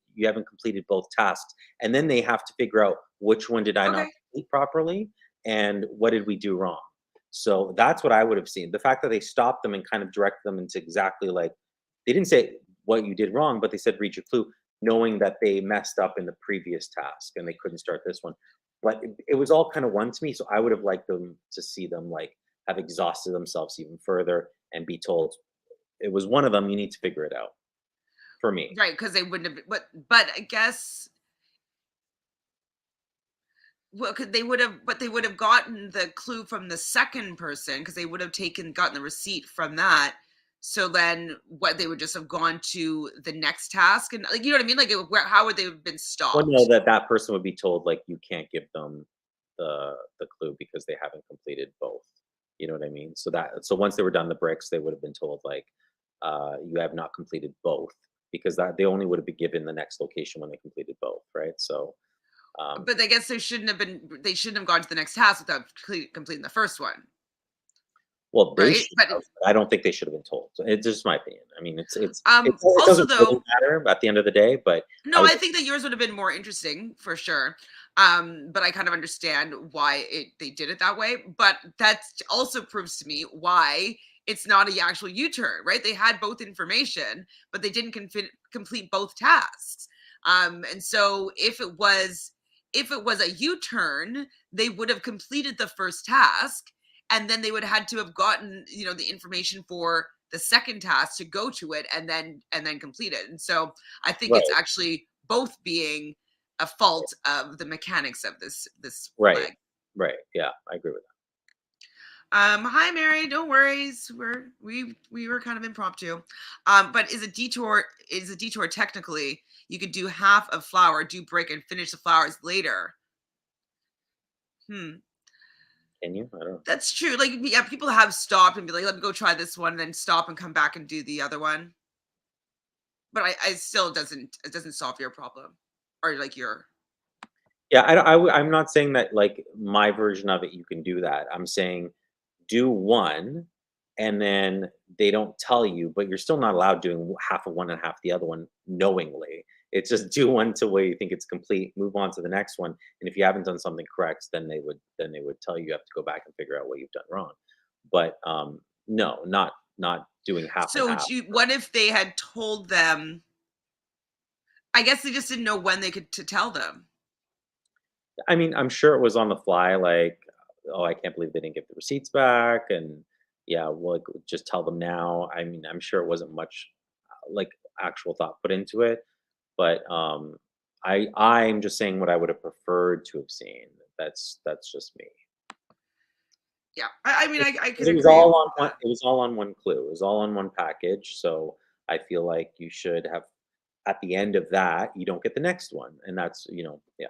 both tasks. And then they have to figure out which one did I not Okay. complete properly and what did we do wrong. So that's what I would have seen. The fact that they stopped them and kind of directed them into exactly like they didn't say what you did wrong, but they said read your clue, knowing that they messed up in the previous task and they couldn't start this one. But it was all kind of one to me. So I would have liked them to see them like have exhausted themselves even further and be told it was one of them. You need to figure it out. For me. Right, because they wouldn't have. But I guess, well, could they would have, but they would have gotten the clue from the second person because they would have gotten the receipt from that. So then, what they would just have gone to the next task, and like you know what I mean? Like, how would they have been Well, no, stopped? that person would be told, like, you can't give them the clue because they haven't completed both. You know what I mean? So once they were done the bricks, they would have been told, like, you have not completed both because that they only would have been given the next location when they completed both, right? So, um, But I guess they shouldn't have been. They shouldn't have gone to the next task without completing the first one, well, they right? should But have. I don't think they should have been told. So it's just my opinion. I mean, it also doesn't really though, matter at the end of the day, but I no, was I think that yours would have been more interesting for sure. But I kind of understand why they did it that way. But that also proves to me why it's not a actual U-turn, right? They had both information, but they didn't complete both tasks. And so if it was a U-turn, they would have completed the first task, and then they would have had to have gotten the information for the second task to go to it and then complete it. And so I think it's right, actually both being a fault of the mechanics of this right, flag. right. Yeah, I agree with Hi Mary, no worries. We were kind of impromptu. But is a detour technically you could do half of flour, do brick, and finish the flowers later. Hmm. that. Can you? I don't know. That's true. Like, yeah, people have stopped and be like, let me go try this one, and then stop and come back and do the other one. But I still it doesn't solve your problem or like your. Yeah, I'm not saying that like my version of it, you can do that. I'm saying do one, and then they don't tell you, but you're still not allowed doing half of one and half the other one knowingly. It's just do one to where you think it's complete, move on to the next one, and if you haven't done something correct, then they would tell you you have to go back and figure out what you've done wrong. But no, not doing half and So half. what if they had told them? I guess they just didn't know when they could to tell them. I mean, I'm sure it was on the fly, like, "Oh, I can't believe they didn't give the receipts back," and, "Yeah, well, like, just tell them now." I mean, I'm sure it wasn't much, like, actual thought put into it, but, I'm just saying what I would have preferred to have seen. That's just me. Yeah, I mean, I Because could agree with that. it was all on one clue. It was all on one package, so I feel like you should have at the end of that, you don't get the next one, and that's, yeah.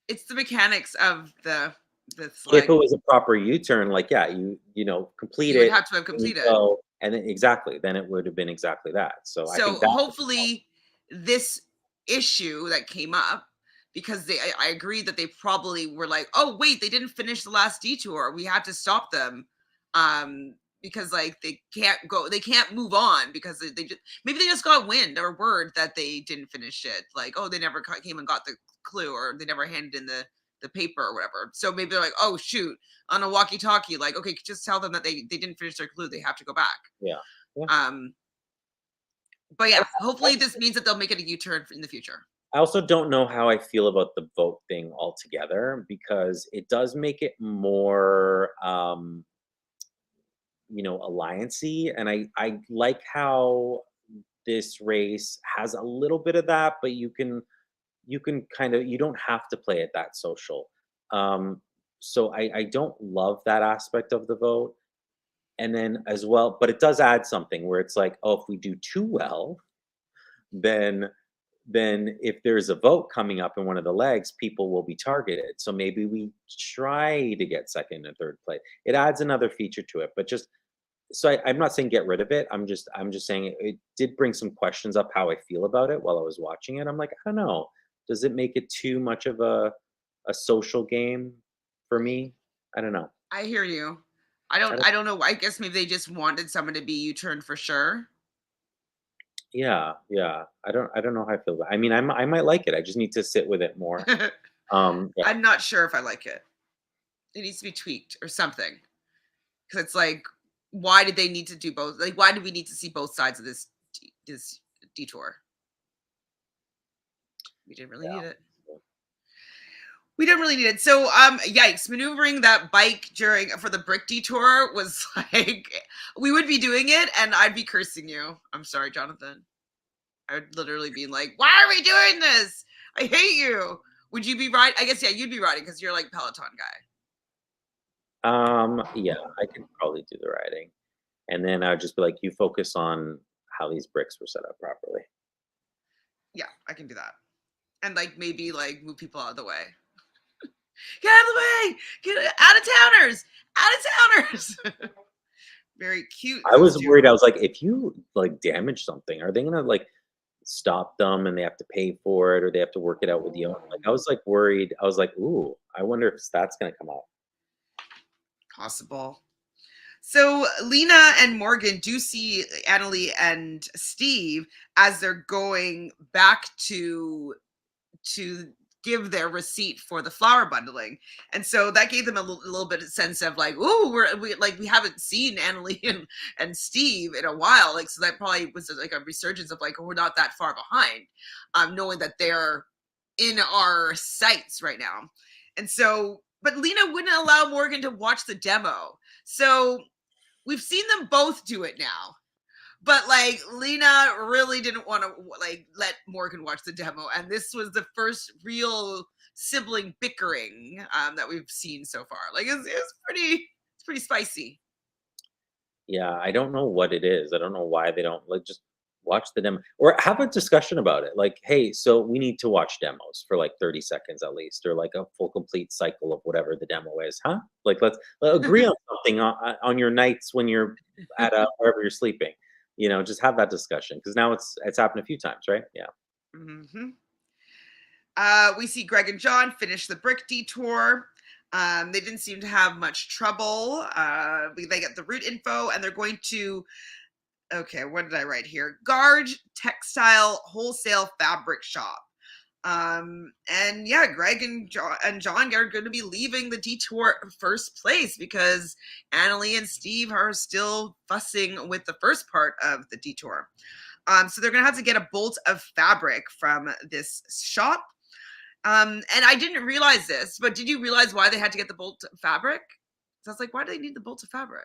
It's the mechanics of the If it flag. was a proper U-turn, like, yeah, complete You would it, have to have then you completed. go, and then exactly, then it would have been exactly that. So I So think that was the problem. hopefully this issue that came up because I agree that they probably were like, oh wait, they didn't finish the last detour. We had to stop them. Because like they can't move on because they just maybe they just got wind or word that they didn't finish it. Like, oh, they never came and got the clue or they never handed in the paper or whatever. So maybe they're like, oh shoot, on a walkie-talkie, like, okay, just tell them that they didn't finish their clue. They have to go back. Yeah. Yeah. Um, but I yeah, hopefully this means that they'll make it a U-turn in the future. I also don't know how I feel about the vote thing altogether because it does make it more, alliancy, and I like how this race has a little bit of that, but you can kind of you don't have to play it that social. Um, so I don't love that aspect of the vote. And then as well, but it does add something where it's like, oh, if we do too well, then if there's a vote coming up in one of the legs, people will be targeted. So maybe we try to get second and third place. It adds another feature to it, but just so I'm not saying get rid of it. I'm just saying it did bring some questions up how I feel about it while I was watching it. I'm like, I don't know. Does it make it too much of a social game for me. I don't know. I hear you. I don't, I don't know. I guess maybe they just wanted someone to be U-turn for sure. yeah, yeah. I don't know how I feel about. I mean, I might like it. I just need to sit with it more. Yeah. I'm not sure if I like it. It needs to be tweaked or something. Because it's like, why did they need to do both? Like, why do we need to see both sides of this detour? We didn't really need it. Yeah. We didn't really need it. So, yikes! Maneuvering that bike during for the brick detour was like we would be doing it, and I'd be cursing you. I'm sorry, Jonathan. I would literally be like, "Why are we doing this? I hate you." Would you be riding? I guess yeah, you'd be riding because you're like Peloton guy. Yeah, I could probably do the writing, and then I would just be like, "You focus on how these bricks were set up properly." Yeah, I can do that, and like maybe like move people out of the way. Get out of the way! Get out of towners! Out of towners! Very cute. I Those was two. worried. I was like, "If you like damage something, are they gonna like stop them and they have to pay for it, or they have to work it out with the owner?" Like, I was like worried. I was like, "Ooh, I wonder if that's gonna come out." Possible. So Lena and Morgan do see Annalie and Steve as they're going back to give their receipt for the flower bundling, and so that gave them a little bit of sense of like, oh, we haven't seen Annalie and Steve in a while, like so that probably was like a resurgence of like, oh, we're not that far behind, knowing that they're in our sights right now, and so. But Lena wouldn't allow Morgan to watch the demo. So we've seen them both do it now, but like Lena really didn't want to like let Morgan watch the demo, and this was the first real sibling bickering that we've seen so far. Like it's pretty spicy. Yeah, I don't know what it is. I don't know why they don't like just watch the demo or have a discussion about it. Like, hey, so we need to watch demos for like 30 seconds at least, or like a full complete cycle of whatever the demo is, huh? Like, let's agree on something on your nights when you're at wherever you're sleeping. Just have that discussion because now it's happened a few times, right? Yeah. Hmm. We see Greg and John finish the brick detour. They didn't seem to have much trouble. They get the route info, and they're going to okay, what did I write here? Guard Textile Wholesale Fabric Shop. And yeah, Greg and John are going to be leaving the detour first place because Annalie and Steve are still fussing with the first part of the detour. So they're going to have to get a bolt of fabric from this shop. And I didn't realize this, but did you realize why they had to get the bolt of fabric? So I was like, why do they need the bolt of fabric?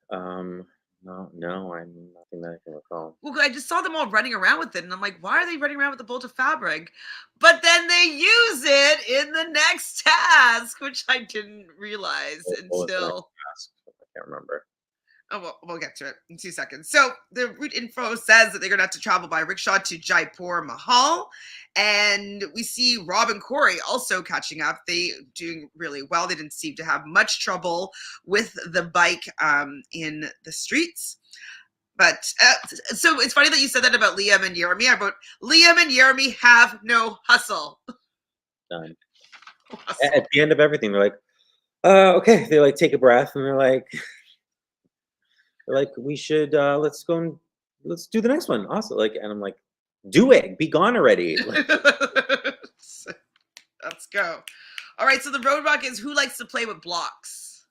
Um, no, no, I'm nothing that I can recall. Well, I just saw them all running around with it, and I'm like, why are they running around with the bolt of fabric? But then they use it in the next task, which I didn't realize What was the next until. task? I can't remember. Oh, well, we'll get to it in 2 seconds. So the route info says that they're going to have to travel by rickshaw to Jaipur Mahal. And we see Rob and Corey also catching up. They doing really well. They didn't seem to have much trouble with the bike in the streets. But so it's funny that you said that about Liam and Jeremy. I wrote Liam and Jeremy have no hustle. Done. Hustle. At the end of everything, they're like, okay. They like take a breath and they're like, we should let's go and let's do the next one. Awesome. Like, and I'm like, do it. Be gone already. Like, Let's go. All right. So the roadblock is who likes to play with blocks.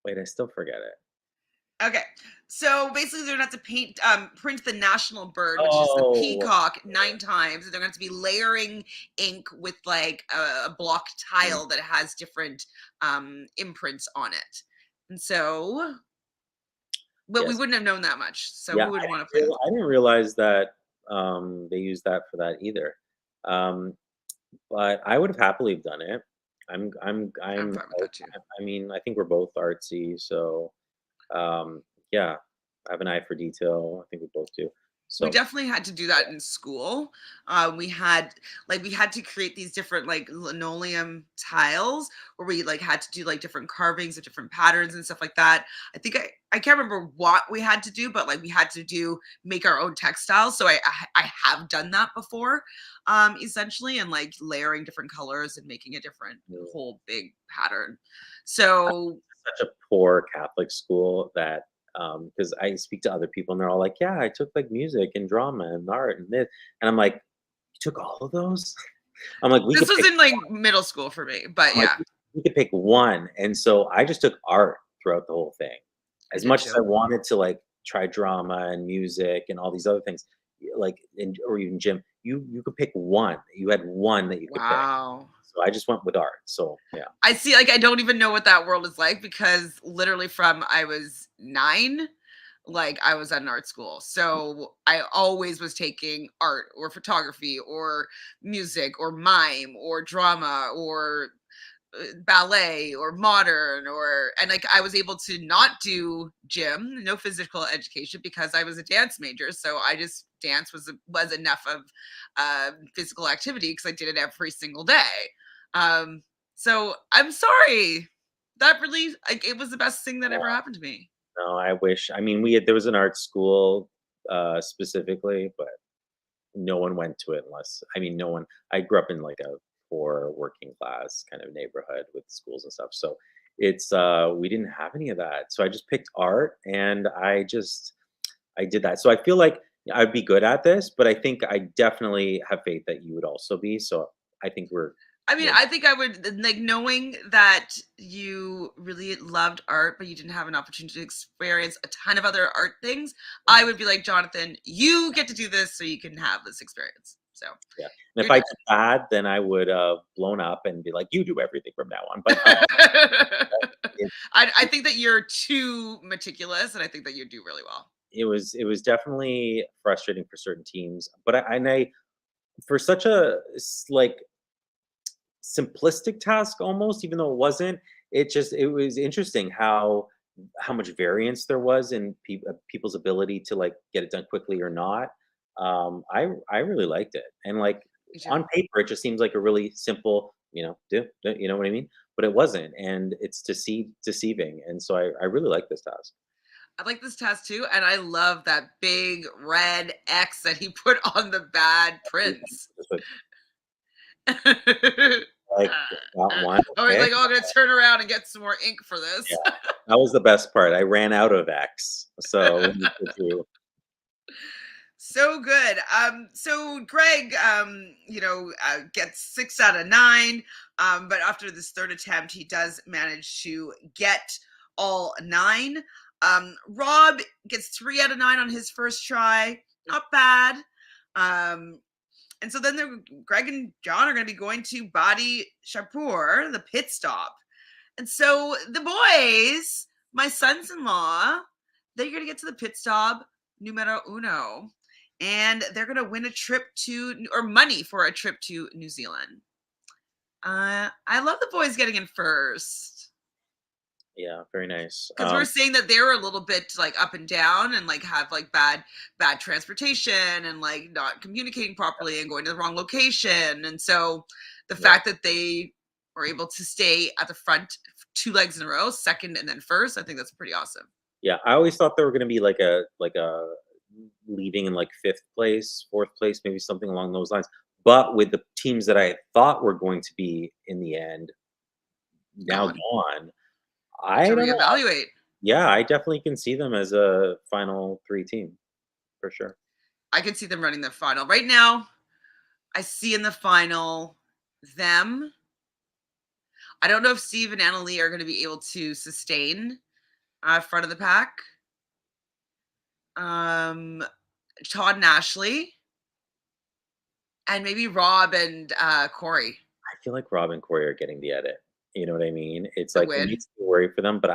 wait, I still forget it. Okay. So basically, they're going to have to print the national bird, which is the Oh, peacock, 9 times. And they're going to have to be layering ink with like a block tile that has different imprints on it. And so, but we yes. wouldn't have known that much. So Yeah, who would want to play with? I didn't realize that they used that for that either. Um, but I would have happily have done it. I'm I'm fine with that too. I mean, I think we're both artsy, so yeah, I have an eye for detail. I think we both do. We So definitely had to do that in school. We had we had to create these different like linoleum tiles where we like had to do like different carvings of different patterns and stuff like that. I can't remember what we had to do, but like we had to do make our own textiles. So I have done that before, essentially, and like layering different colors and making a different yeah. whole big pattern. So Such a poor Catholic school that because I speak to other people and they're all like, "Yeah, I took like music and drama and art and this," and I'm like, "You took all of those?" I'm like, "We this could was pick." in like middle school for me, but I'm like, yeah, "We could pick one," and so I just took art throughout the whole thing. I As did much as I too. wanted to like try drama and music and all these other things, like or even gym, you could pick one. You had one that you could pick. Wow. So I just went with art. So yeah. I see, like, I don't even know what that world is like because literally from I was 9, like, I was at an art school. So I always was taking art or photography or music or mime or drama or ballet or modern or and like I was able to not do gym, no physical education because I was a dance major. So I just dance was enough of physical activity because I did it every single day. Um, so I'm sorry. That really like it was the best thing that ever happened to me. No, I wish. I mean, there was an art school specifically, but no one went to it unless I mean, no one. I grew up in like a poor working class kind of neighborhood with schools and stuff, so it's we didn't have any of that. So I just picked art, and I did that. So I feel like I'd be good at this, but I think I definitely have faith that you would also be. So I think I mean, we're I think I would like knowing that you really loved art, but you didn't have an opportunity to experience a ton of other art things. I would be like, Jonathan, you get to do this so you can have this experience. So yeah. And if you're I good. did bad, then I would blown up and be like, "You do everything from now on." But it, I think that you're too meticulous, and I think that you do really well. it was definitely frustrating for certain teams, but I for such a like simplistic task almost, even though it wasn't, it was interesting how much variance there was in people's ability to like get it done quickly or not. I really liked it, and like Me too. on paper, it just seems like a really simple, you know what I mean? But it wasn't, and it's deceiving, and so I really like this task. I like this tattoo, and I love that big red X that he put on the bad prince. Just like that one, Oh, he's okay, like, oh, I'm gonna turn around and get some more ink for yeah, this. that was the best part. I ran out of X, so we need to do. So good. So Greg, gets 6 out of 9. But after this third attempt, he does manage to get all 9. Rob gets 3 out of 9 on his first try. Not bad. Um, and so then Greg and John are going to be going to Badi Shapur, the pit stop. And so the boys, my sons-in-law, they're going to get to the pit stop numero uno, and they're going to win a trip to or money for a trip to New Zealand. I love the boys getting in first Yeah, very nice. because we're saying that they were a little bit like up and down and like have like bad transportation and like not communicating properly and going to the wrong location. And so the Yeah, fact that they were able to stay at the front 2 legs in a row, second and then first, I think that's pretty awesome. yeah. I always thought they were going to be like a leaving in like fifth place, fourth place, maybe something along those lines. But with the teams that I thought were going to be in the end now Gone. gone, To I don't know. reevaluate. Yeah, I definitely can see them as a final three team for sure. I could see them running the final. Right now, I see in the final them. I don't know if Steve and Annalie are going to be able to sustain front of the pack. Um, Todd and Ashley, and maybe Rob and Corey, I feel like Rob and Corey are getting the edit. You know what I mean? It's the like it win. makes me worry for them, but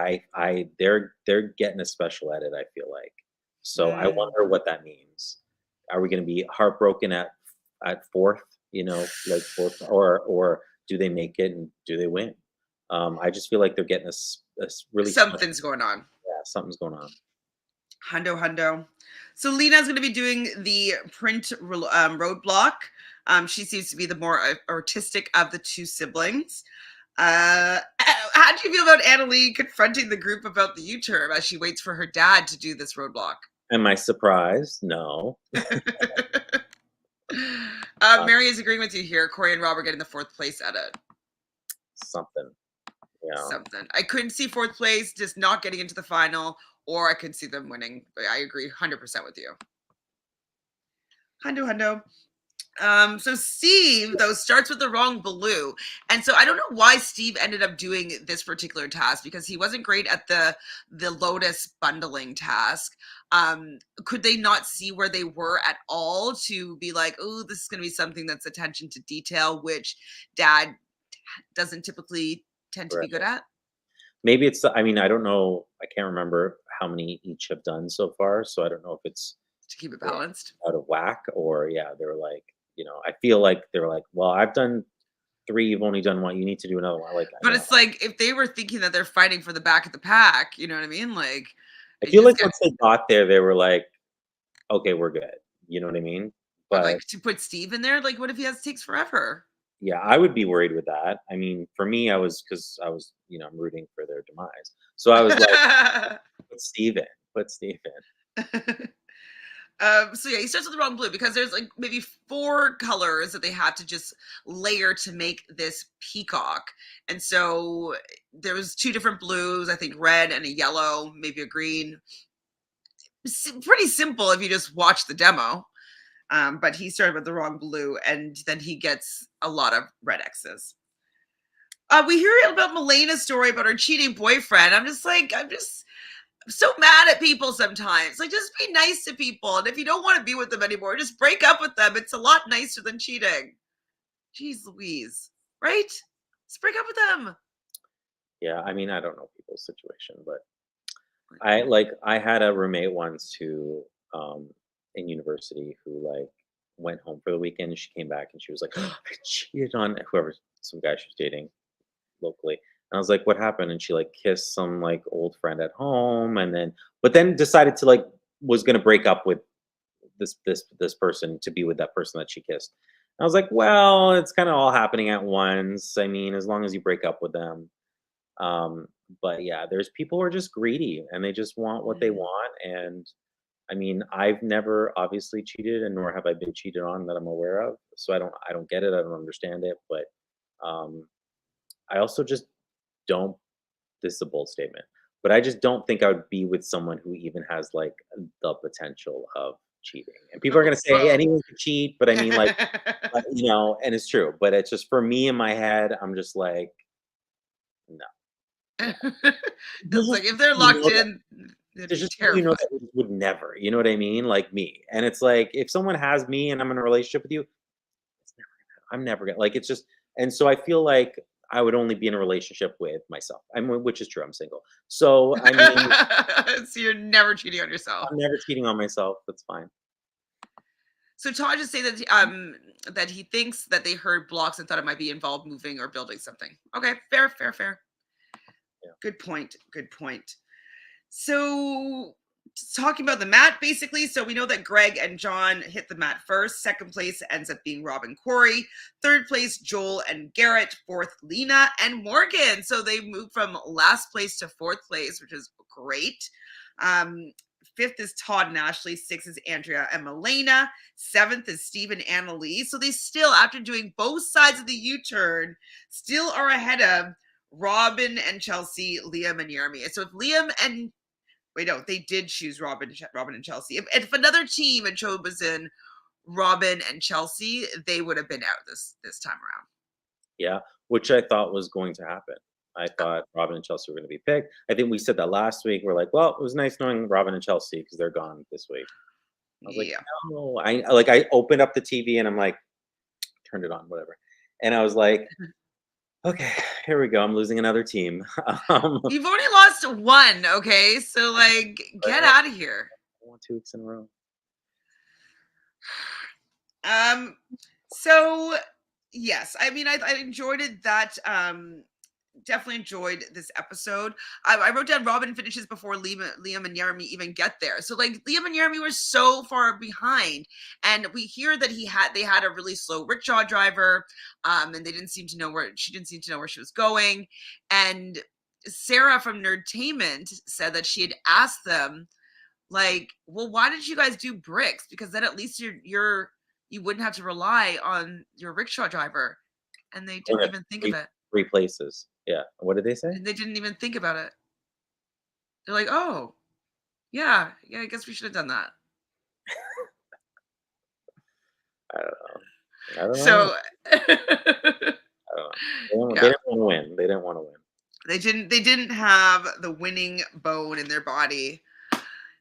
they're getting a special edit, I feel like. So I Mm. wonder what that means. Are we gonna be heartbroken at fourth, like fourth, or do they make it and do they win? I just feel like they're getting a really special, Something's going on. yeah, something's going on. Hundo, hundo. So Lena's going to be doing the print roadblock. She seems to be the more artistic of the two siblings. How do you feel about Annalie confronting the group about the U-turn as she waits for her dad to do this roadblock? Am I surprised? No. Mary is agreeing with you here. Corey and Rob are getting the fourth place edit. Something. Yeah. Something. I couldn't see fourth place, just not getting into the final, or I could see them winning. But I agree 100% with you. Hundo. So Steve, though, starts with the wrong blue. And so I don't know why Steve ended up doing this particular task, because he wasn't great at the Lotus bundling task. Could they not see where they were at all to be like, oh, this is going to be something that's attention to detail, which Dad doesn't typically tend to be good at? Maybe it's I mean, I don't know. I can't remember how many each have done so far, so I don't know if it's To keep it yeah, balanced. out of whack or yeah, they're like, I feel like they're like, well, I've done 3, you've only done 1, you need to do another one. Like, I But know. it's like if they were thinking that they're fighting for the back of the pack, you know what I mean? Like, I it feel just like get, once they got there, they were like, okay, we're good. You know what I mean? but But like to put Steve in there, like, what if he takes forever? yeah, I would be worried with that. I mean, for me, because I was, I'm rooting for their demise. So I was like, put Steve in, put Steve in. So yeah, he starts with the wrong blue because there's like maybe 4 colors that they have to just layer to make this peacock. And so there was 2 different blues, I think red and a yellow, maybe a green. Pretty simple if you just watch the demo. But he started with the wrong blue, and then he gets a lot of red X's. We hear about Melena's story about her cheating boyfriend. I'm just so mad at people sometimes. Like, just be nice to people. And if you don't want to be with them anymore, just break up with them. It's a lot nicer than cheating. Jeez Louise. Right? Just break up with them. Yeah, I mean, I don't know people's situation, but I had a roommate once who in university who like went home for the weekend and she came back and she was like, I cheated on whoever some guy she was dating locally. And I was like, what happened? And she like kissed some like old friend at home and then but then decided to like was gonna break up with this person to be with that person that she kissed. I was like, well, it's kind of all happening at once. I mean, as long as you break up with them. Um, but yeah, there's people who are just greedy and they just want what they Mm. want. And I mean, I've never obviously cheated, and nor have I been cheated on that I'm aware of. So I don't get it. I don't understand it. But um, I also just don't. This is a bold statement, but I just don't think I would be with someone who even has like the potential of cheating. And people are gonna say, hey, Well. anyone can cheat, but I mean, like, and it's true. But it's just for me in my head, I'm just like, no. There's It's just like if they're people you locked know that in, they'd there's be just people you know terrified. that would never, you know what I mean? Like me. And it's like if someone has me and I'm in a relationship with you, it's never I'm never gonna like it's just and so I feel like I would only be in a relationship with myself. Which is true, I'm single. So I mean, So you're never cheating on yourself. I'm never cheating on myself. That's fine. So Todd just say that he thinks that they heard blocks and thought it might be involved moving or building something. Okay, fair. Yeah. Good point. Good point. So talking about the mat basically, so we know that Greg and John hit the mat first. Second place ends up being Rob and Corey. Third place Joel and Garrett. Fourth Lena and Morgan. So they moved from last place to fourth place, which is great. Fifth is Todd and Ashley. Sixth is Andrea and Milena. Seventh is Steve and Annalie. So they still, after doing both sides of the U-turn, still are ahead of Robin and Chelsea, Liam and Jeremy. So if Liam and wait, no, they did choose Robin and Chelsea. If another team had chosen Robin and Chelsea, they would have been out this time around. Yeah. Which I thought was going to happen. I thought Robin and Chelsea were going to be picked. I think we said that last week. We're like, well, it was nice knowing Robin and Chelsea because they're gone this week. I was like, Yeah. no. I opened up the TV and I'm like, turned it on, whatever. And I was like, okay, here we go. I'm losing another team. um, You've only lost one, okay? So like but get out of here. I won 2 weeks in a row. So yes, I mean I enjoyed it that definitely enjoyed this episode. I wrote down Robin finishes before Liam and Jeremy even get there. So like Liam and Jeremy were so far behind, and we hear that they had a really slow rickshaw driver, and they didn't seem to know where she didn't seem to know where she was going, and Sarah from Nerdtainment said that she had asked them like, well, why did you guys do bricks? Because then at least you wouldn't have to rely on your rickshaw driver, and they didn't Okay, even think of three it. three places. Yeah. What did they say? And they didn't even think about it. They're like, "Oh, yeah, yeah, I guess we should have done that." I don't know. I don't know. So I don't know. They yeah, didn't wanna win. They didn't wanna win. they didn't have the winning bone in their body.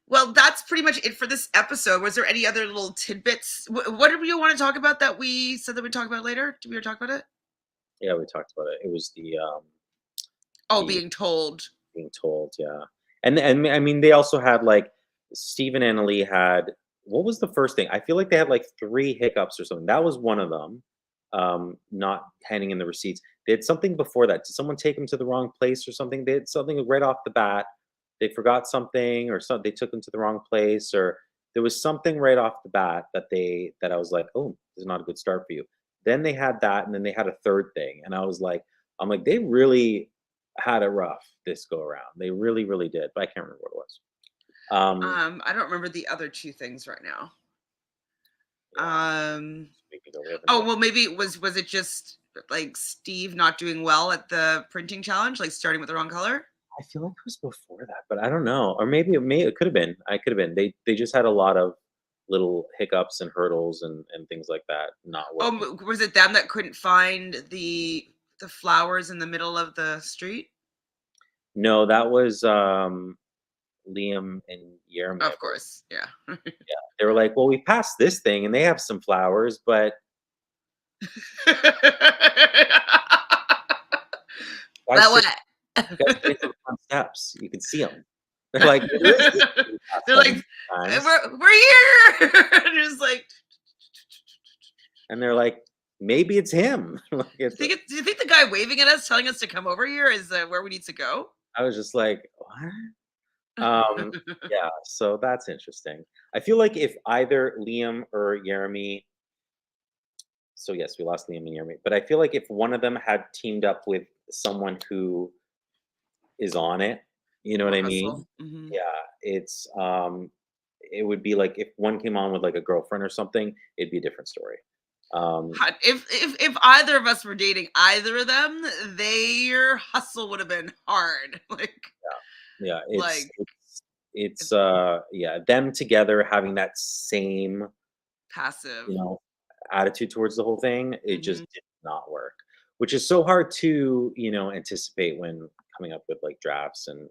Well, that's pretty much it for this episode. Was there any other little tidbits? What did we want to talk about that we said that we'd talk about later? Did we ever talk about it? Yeah, we talked about it. It was Oh, the being told. being told, yeah. And I mean, they also had, like Stephen and Ali had what was the first thing? I feel like they had, like, 3 hiccups or something. That was one of them, not handing in the receipts. They had something before that. Did someone take them to the wrong place or something? They had something right off the bat. They forgot something or they took them to the wrong place, or there was something right off the bat that I was like, "Oh, this is not a good start for you." Then they had that, and then they had a 3rd thing, and I'm like, "They really had it rough this go around." They really, really did, but I can't remember what it was. I don't remember the other two things right now. Yeah, Um, speaking of, we have oh another well, maybe was it just like Steve not doing well at the printing challenge, like starting with the wrong color? I feel like it was before that, but I don't know, or maybe it could have been. I could have been. They just had a lot of little hiccups and hurdles and things like that not Oh, working. was it them that couldn't find the flowers in the middle of the street? No, that was, Liam and Jeremy, I Of believe. course, yeah. Yeah, they were like, "Well, we passed this thing, and they have some flowers, but That guys, guys, way. take the front steps. You can see them." They're like, "Where is this?" We passed They're that like, many times, we're here. And it's like, and they're like, "Maybe it's him." Like, do you think the guy waving at us, telling us to come over here, is where we need to go? I was just like, "What?" Yeah, so that's interesting. I feel like if either Liam or Jeremy, so yes, we lost Liam and Jeremy, but I feel like if one of them had teamed up with someone who is on it, you know what More I hustle. mean? Yeah, it would be like if one came on with like a girlfriend or something, it'd be a different story. Um, If either of us were dating either of them, their hustle would have been hard. yeah, Like yeah, them together having that same, passive. you know, attitude towards the whole thing, it Mhm. just did not work, which is so hard to, anticipate when coming up with like drafts and,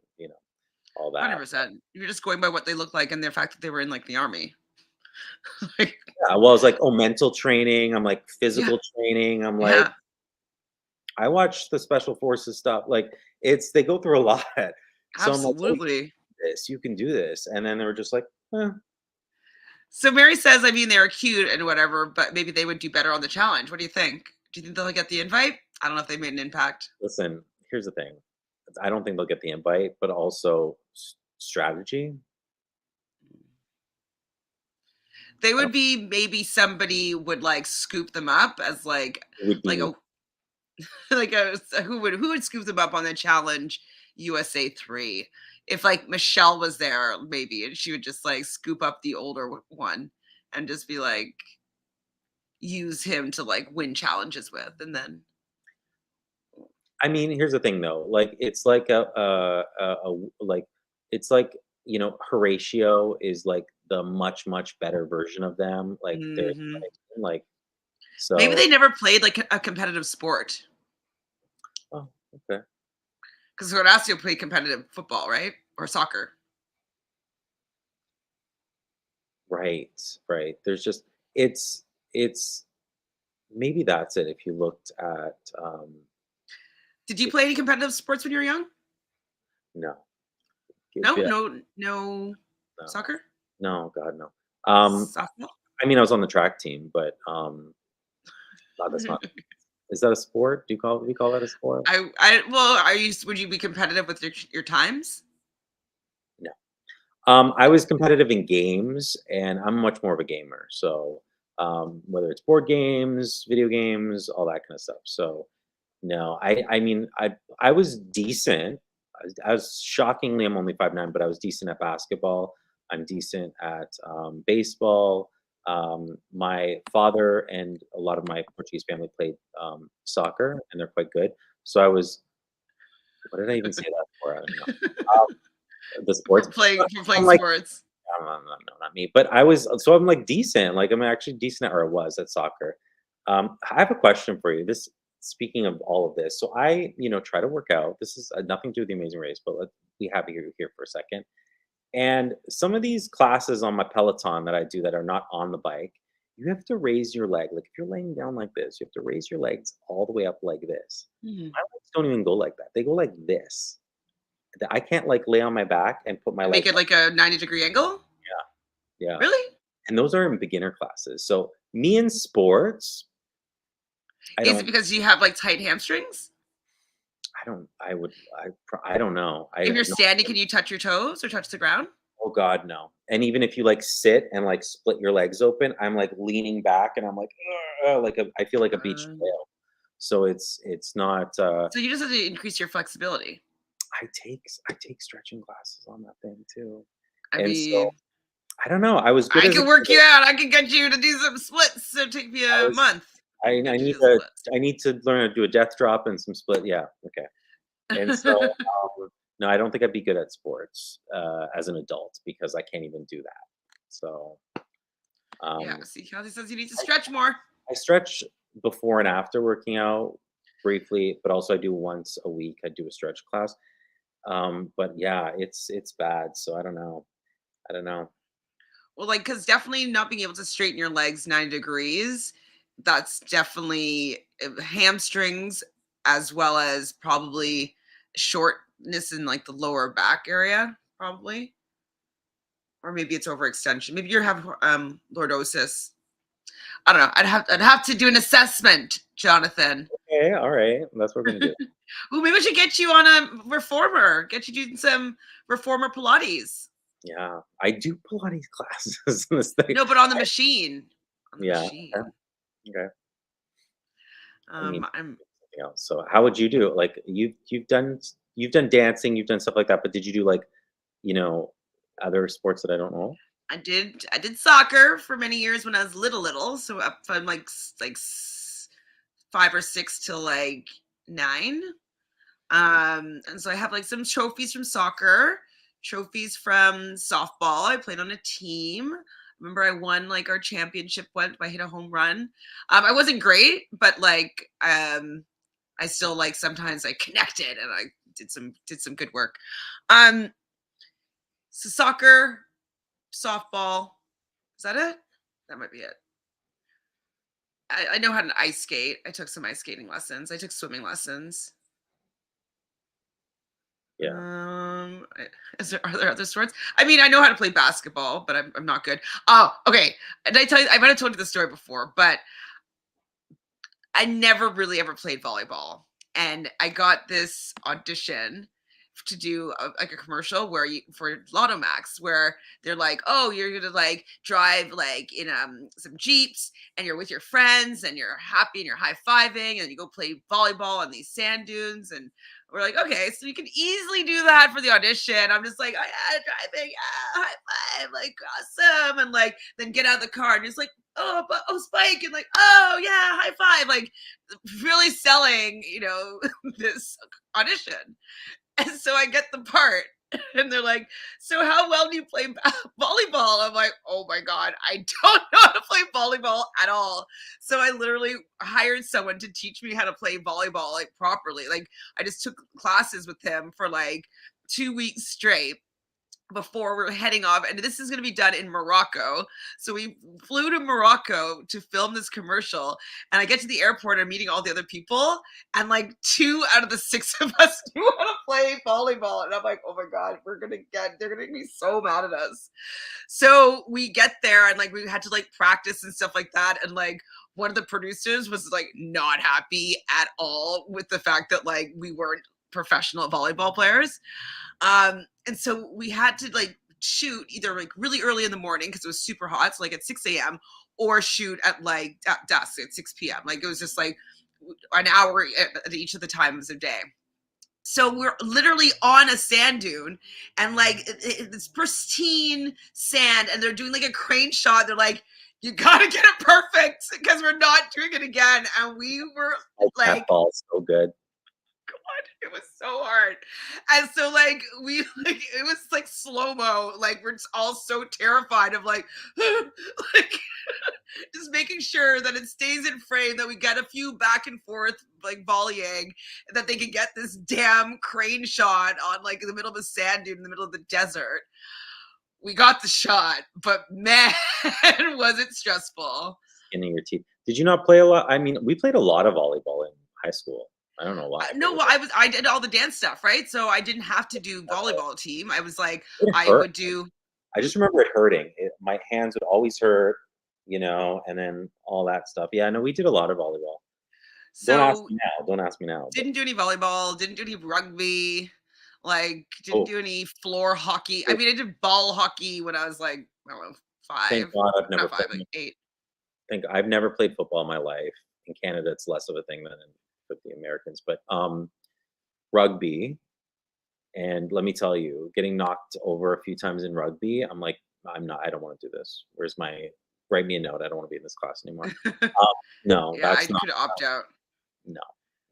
all that. 100%. You're just going by what they look like and the fact that they were in like the army. Like, Yeah, well, it's like, oh, mental training. I'm like yeah, physical training. I'm like, yeah, I watch the special forces stuff. Like they go through a lot. So I'm like, oh, you absolutely. can do this, you can do this. And then they were just like, eh, So Mary says, I mean, they were cute and whatever, but maybe they would do better on the challenge. What do you think? Do you think they'll get the invite? I don't know if they made an impact. listen, here's the thing. I don't think they'll get the invite, but also strategy. They I would don't, be maybe somebody would like scoop them up as it would be like me. a like a who would scoop them up on the challenge USA 3 if like Michelle was there maybe and she would just like scoop up the older one and just be like use him to like win challenges with and then I mean, here's the thing though. Like it's like like it's like, Horatio is like the much, much better version of them. Like there's mhm. like Maybe so they never played like a competitive sport oh, okay. because Horacio played competitive football, right? Or soccer. Right, right. There's just it's maybe that's it if you looked at Did you if play any competitive sports when you were young? no. No, Yeah, no no. soccer, No, God no. Um softball. I mean I was on the track team, but that's not Is that a sport? Do we call that a sport? Well, would you be competitive with your times? No. I was competitive in games, and I'm much more of a gamer. So whether it's board games, video games, all that kind of stuff. So no, I mean, I was decent. I was shockingly, I'm only 5'9", but I was decent at basketball. I'm decent at baseball. My father and a lot of my Portuguese family played soccer, and they're quite good. So I was. What did I even say that for? I don't know. The sports. For I'm playing like, sports. no, no, no, no, not me. But I was, so I'm like decent. Like I'm actually decent at, or I was at soccer. I have a question for you. This, speaking of all of this, so I, try to work out. This is nothing to do with the Amazing Race, but we have it here for a second. And some of these classes on my Peloton that I do that are not on the bike, you have to raise your leg. Like if you're laying down like this, you have to raise your legs all the way up like this. Mhm. My legs don't even go like that. They go like this. I can't like lay on my back and put my And make legs it up. like a 90-degree angle? Yeah. Really? And those are in beginner classes. So me in sports, I Is it don't, because you have like tight hamstrings? I don't, I would, I don't know. I If have you're no. standing, can you touch your toes or touch the ground? Oh God, no. And even if you like sit and like split your legs open, I'm like leaning back and I'm like, I feel like a beach Um, whale. So it's not. so you just have to increase your flexibility. I take stretching classes on that thing too, I and so mean, I don't know. I was good I as a can work kid. you out. I can get you to do some splits. It'll take me I a was. month. I can I get you need to do to. splits. I need to learn how to do a death drop and some split. Yeah. Okay. And so, no, I don't think I'd be good at sports as an adult because I can't even do that. So, Yeah, um, see, Kelsey says you need to I, stretch more. I stretch before and after working out briefly, but also I do once a week. I do a stretch class. But yeah, it's bad. So I don't know. I don't know. Well, like, because definitely not being able to straighten your legs 90 degrees, that's definitely hamstrings as well as probably shortness in like the lower back area, probably. Or maybe it's overextension. Maybe you have lordosis. I don't know. I'd have to do an assessment, Jonathan. Okay, all right. That's what we're gonna do. Well, maybe we should get you on a reformer. Get you doing some reformer Pilates. Yeah, I do Pilates classes in this thing. No, but on the machine. On the Yeah. machine. Okay. Okay. I mean, I'm something else. So how would you do it? Like you've done dancing, you've done stuff like that, but did you do like, you know, other sports that I don't know? I did soccer for many years when I was little, so up from like 5 or 6 till like 9. And so I have like some trophies from soccer, trophies from softball. I played on a team. Remember, I won like our championship once by hit a home run. I wasn't great, but like I still like sometimes I connected and I did some good work. Um, so soccer, softball. Is that it? That might be it. I know how to ice skate. I took some ice skating lessons. I took swimming lessons. Yeah. Are there other sports? I mean, I know how to play basketball, but I'm not good. Oh, okay. Did I tell you? I might have told you the story before, but I never really ever played volleyball, and I got this audition to do like a commercial where you for Lotto Max, where they're like, "Oh, you're gonna like drive like in some jeeps, and you're with your friends, and you're happy, and you're high fiving, and you go play volleyball on these sand dunes." And we're like, "Okay, so you can easily do that for the audition." I'm just like, "Oh yeah, driving, yeah, high five, like awesome," and like then get out of the car and just like, "Oh, but oh, Spike," and like, "Oh yeah, high five," like really selling, this audition. And so I get the part, and they're like, "So how well do you play volleyball?" I'm like, "Oh my god, I don't know how to play volleyball at all." So I literally hired someone to teach me how to play volleyball like properly. Like I just took classes with him for like 2 weeks straight. before we're heading off, and this is going to be done in Morocco. So we flew to Morocco to film this commercial, and I get to the airport and I'm meeting all the other people, and like 2 out of the 6 of us knew how to play volleyball, and I'm like, oh my god, they're gonna be so mad at us. So we get there, and like we had to like practice and stuff like that, and like one of the producers was like not happy at all with the fact that like we weren't professional volleyball players. And so we had to like shoot either like really early in the morning because it was super hot, so like at 6 a.m., or shoot at like at dusk at 6 p.m. Like it was just like an hour at each of the times of day. So we're literally on a sand dune, and like it's pristine sand, and they're doing like a crane shot. They're like, you gotta get it perfect because we're not doing it again. And we were That like, ball's so good. God, it was so hard. And so like we like it was like slow-mo, like we're just all so terrified of like like just making sure that it stays in frame, that we get a few back and forth like volleying, that they can get this damn crane shot on like in the middle of a sand dune in the middle of the desert. We got the shot, but man, was it stressful. Skin in your teeth. Did you not play a lot? I mean, we played a lot of volleyball in high school. I don't know why. No, well, I did all the dance stuff, right? So I didn't have to do volleyball team. I was like, It I hurt. would do. I just remember it hurting. My hands would always hurt, and then all that stuff. Yeah, no, we did a lot of volleyball. Don't ask So me now. Don't ask me now. But, didn't do any volleyball, didn't do any rugby, like didn't oh, do any floor hockey. I mean, I did ball hockey when I was like, I don't know, thank 5, God I've never not 5, played. like 8. I've never played football in my life. In Canada, it's less of a thing than with the Americans. But rugby, and let me tell you, getting knocked over a few times in rugby, I'm like, I'm not. I don't want to do this. Where's my? Write me a note. I don't want to be in this class anymore. No, Yeah, that's I not. could opt out. No,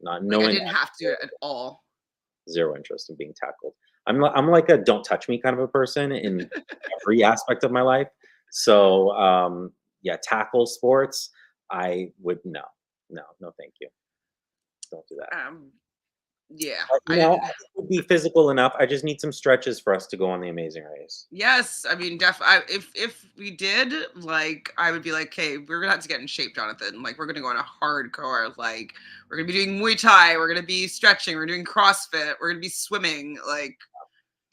not Like I knowing didn't have to at all. zero interest in being tackled. I'm like a don't touch me kind of a person in every aspect of my life. So yeah, tackle sports, I would no, thank you. Don't do that. Um, yeah, But I didn't. I would be physical enough. I just need some stretches for us to go on the Amazing Race. Yes, I mean, if we did, like, I would be like, okay, we're gonna have to get in shape, Jonathan. Like, we're gonna go on a hardcore. Like, we're gonna be doing Muay Thai. We're gonna be stretching. We're doing CrossFit. We're gonna be swimming. Like,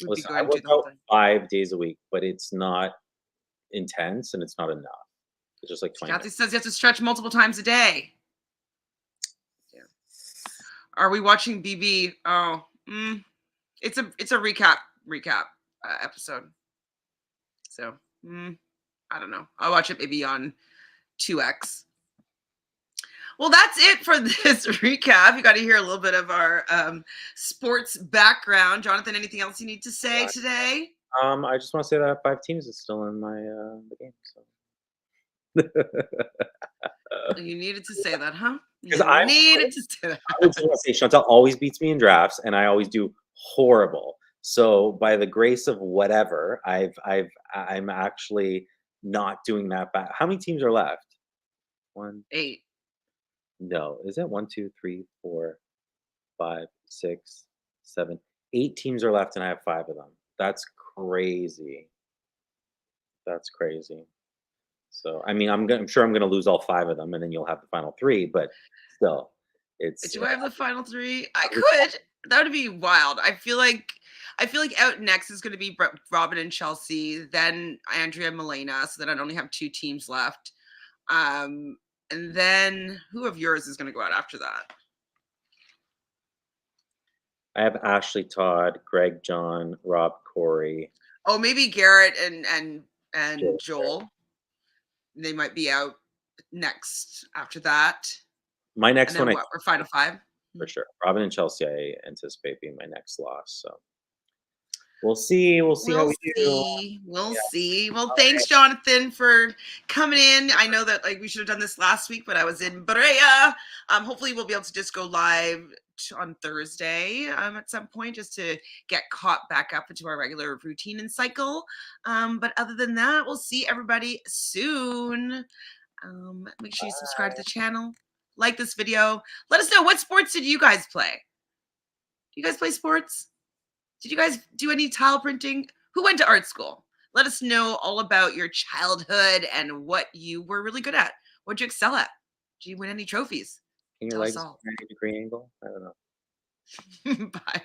we'd be Listen, I going to work the whole out thing. 5 days a week, but it's not intense and it's not enough. It's just like 20 Kathy minutes. says you have to stretch multiple times a day. Yeah. Are we watching BB? Oh, it's a recap episode. So I don't know. I'll watch it maybe on 2X. Well, that's it for this recap. You got to hear a little bit of our sports background. Jonathan, anything else you need to say today? I just want to say that 5 teams is still in my the game. So. You needed to say that, huh? Because You needed to say that. I was going to say Chantel always beats me in drafts, and I always do horrible. So by the grace of whatever, I'm actually not doing that bad. How many teams are left? One. 8. No, is it 1, 2, 3, 4, 5, 6, 7, 8 teams are left, and I have 5 of them. That's crazy. That's crazy. So I mean, I'm sure I'm going to lose all 5 of them, and then you'll have the final 3. But still, it's Do I have the final 3? I could. That would be wild. I feel like out next is going to be Robin and Chelsea, then Andrea and Milena. So then I'd only have 2 teams left. And then who of yours is going to go out after that? I have Ashley, Todd, Greg, John, Rob, Corey. Oh, maybe Garrett and Joel. They might be out next after that. My next and then one, what? We're final 5 for sure. Robin and Chelsea, I anticipate being my next loss. So we'll see. We'll see how we do. We'll see. Well, thanks, Jonathan, for coming in. I know that like we should have done this last week, but I was in Brea. Hopefully, we'll be able to just go live on Thursday at some point just to get caught back up into our regular routine and cycle. But other than that, we'll see everybody soon. Make sure you subscribe to the channel, like this video. Let us know, what sports did you guys play? Do you guys play sports? Did you guys do any tile printing? who went to art school? Let us know all about your childhood and what you were really good at. What'd you excel at? Did you win any trophies? Can your Tell us legs all. go 90-degree angle? I don't know. Bye.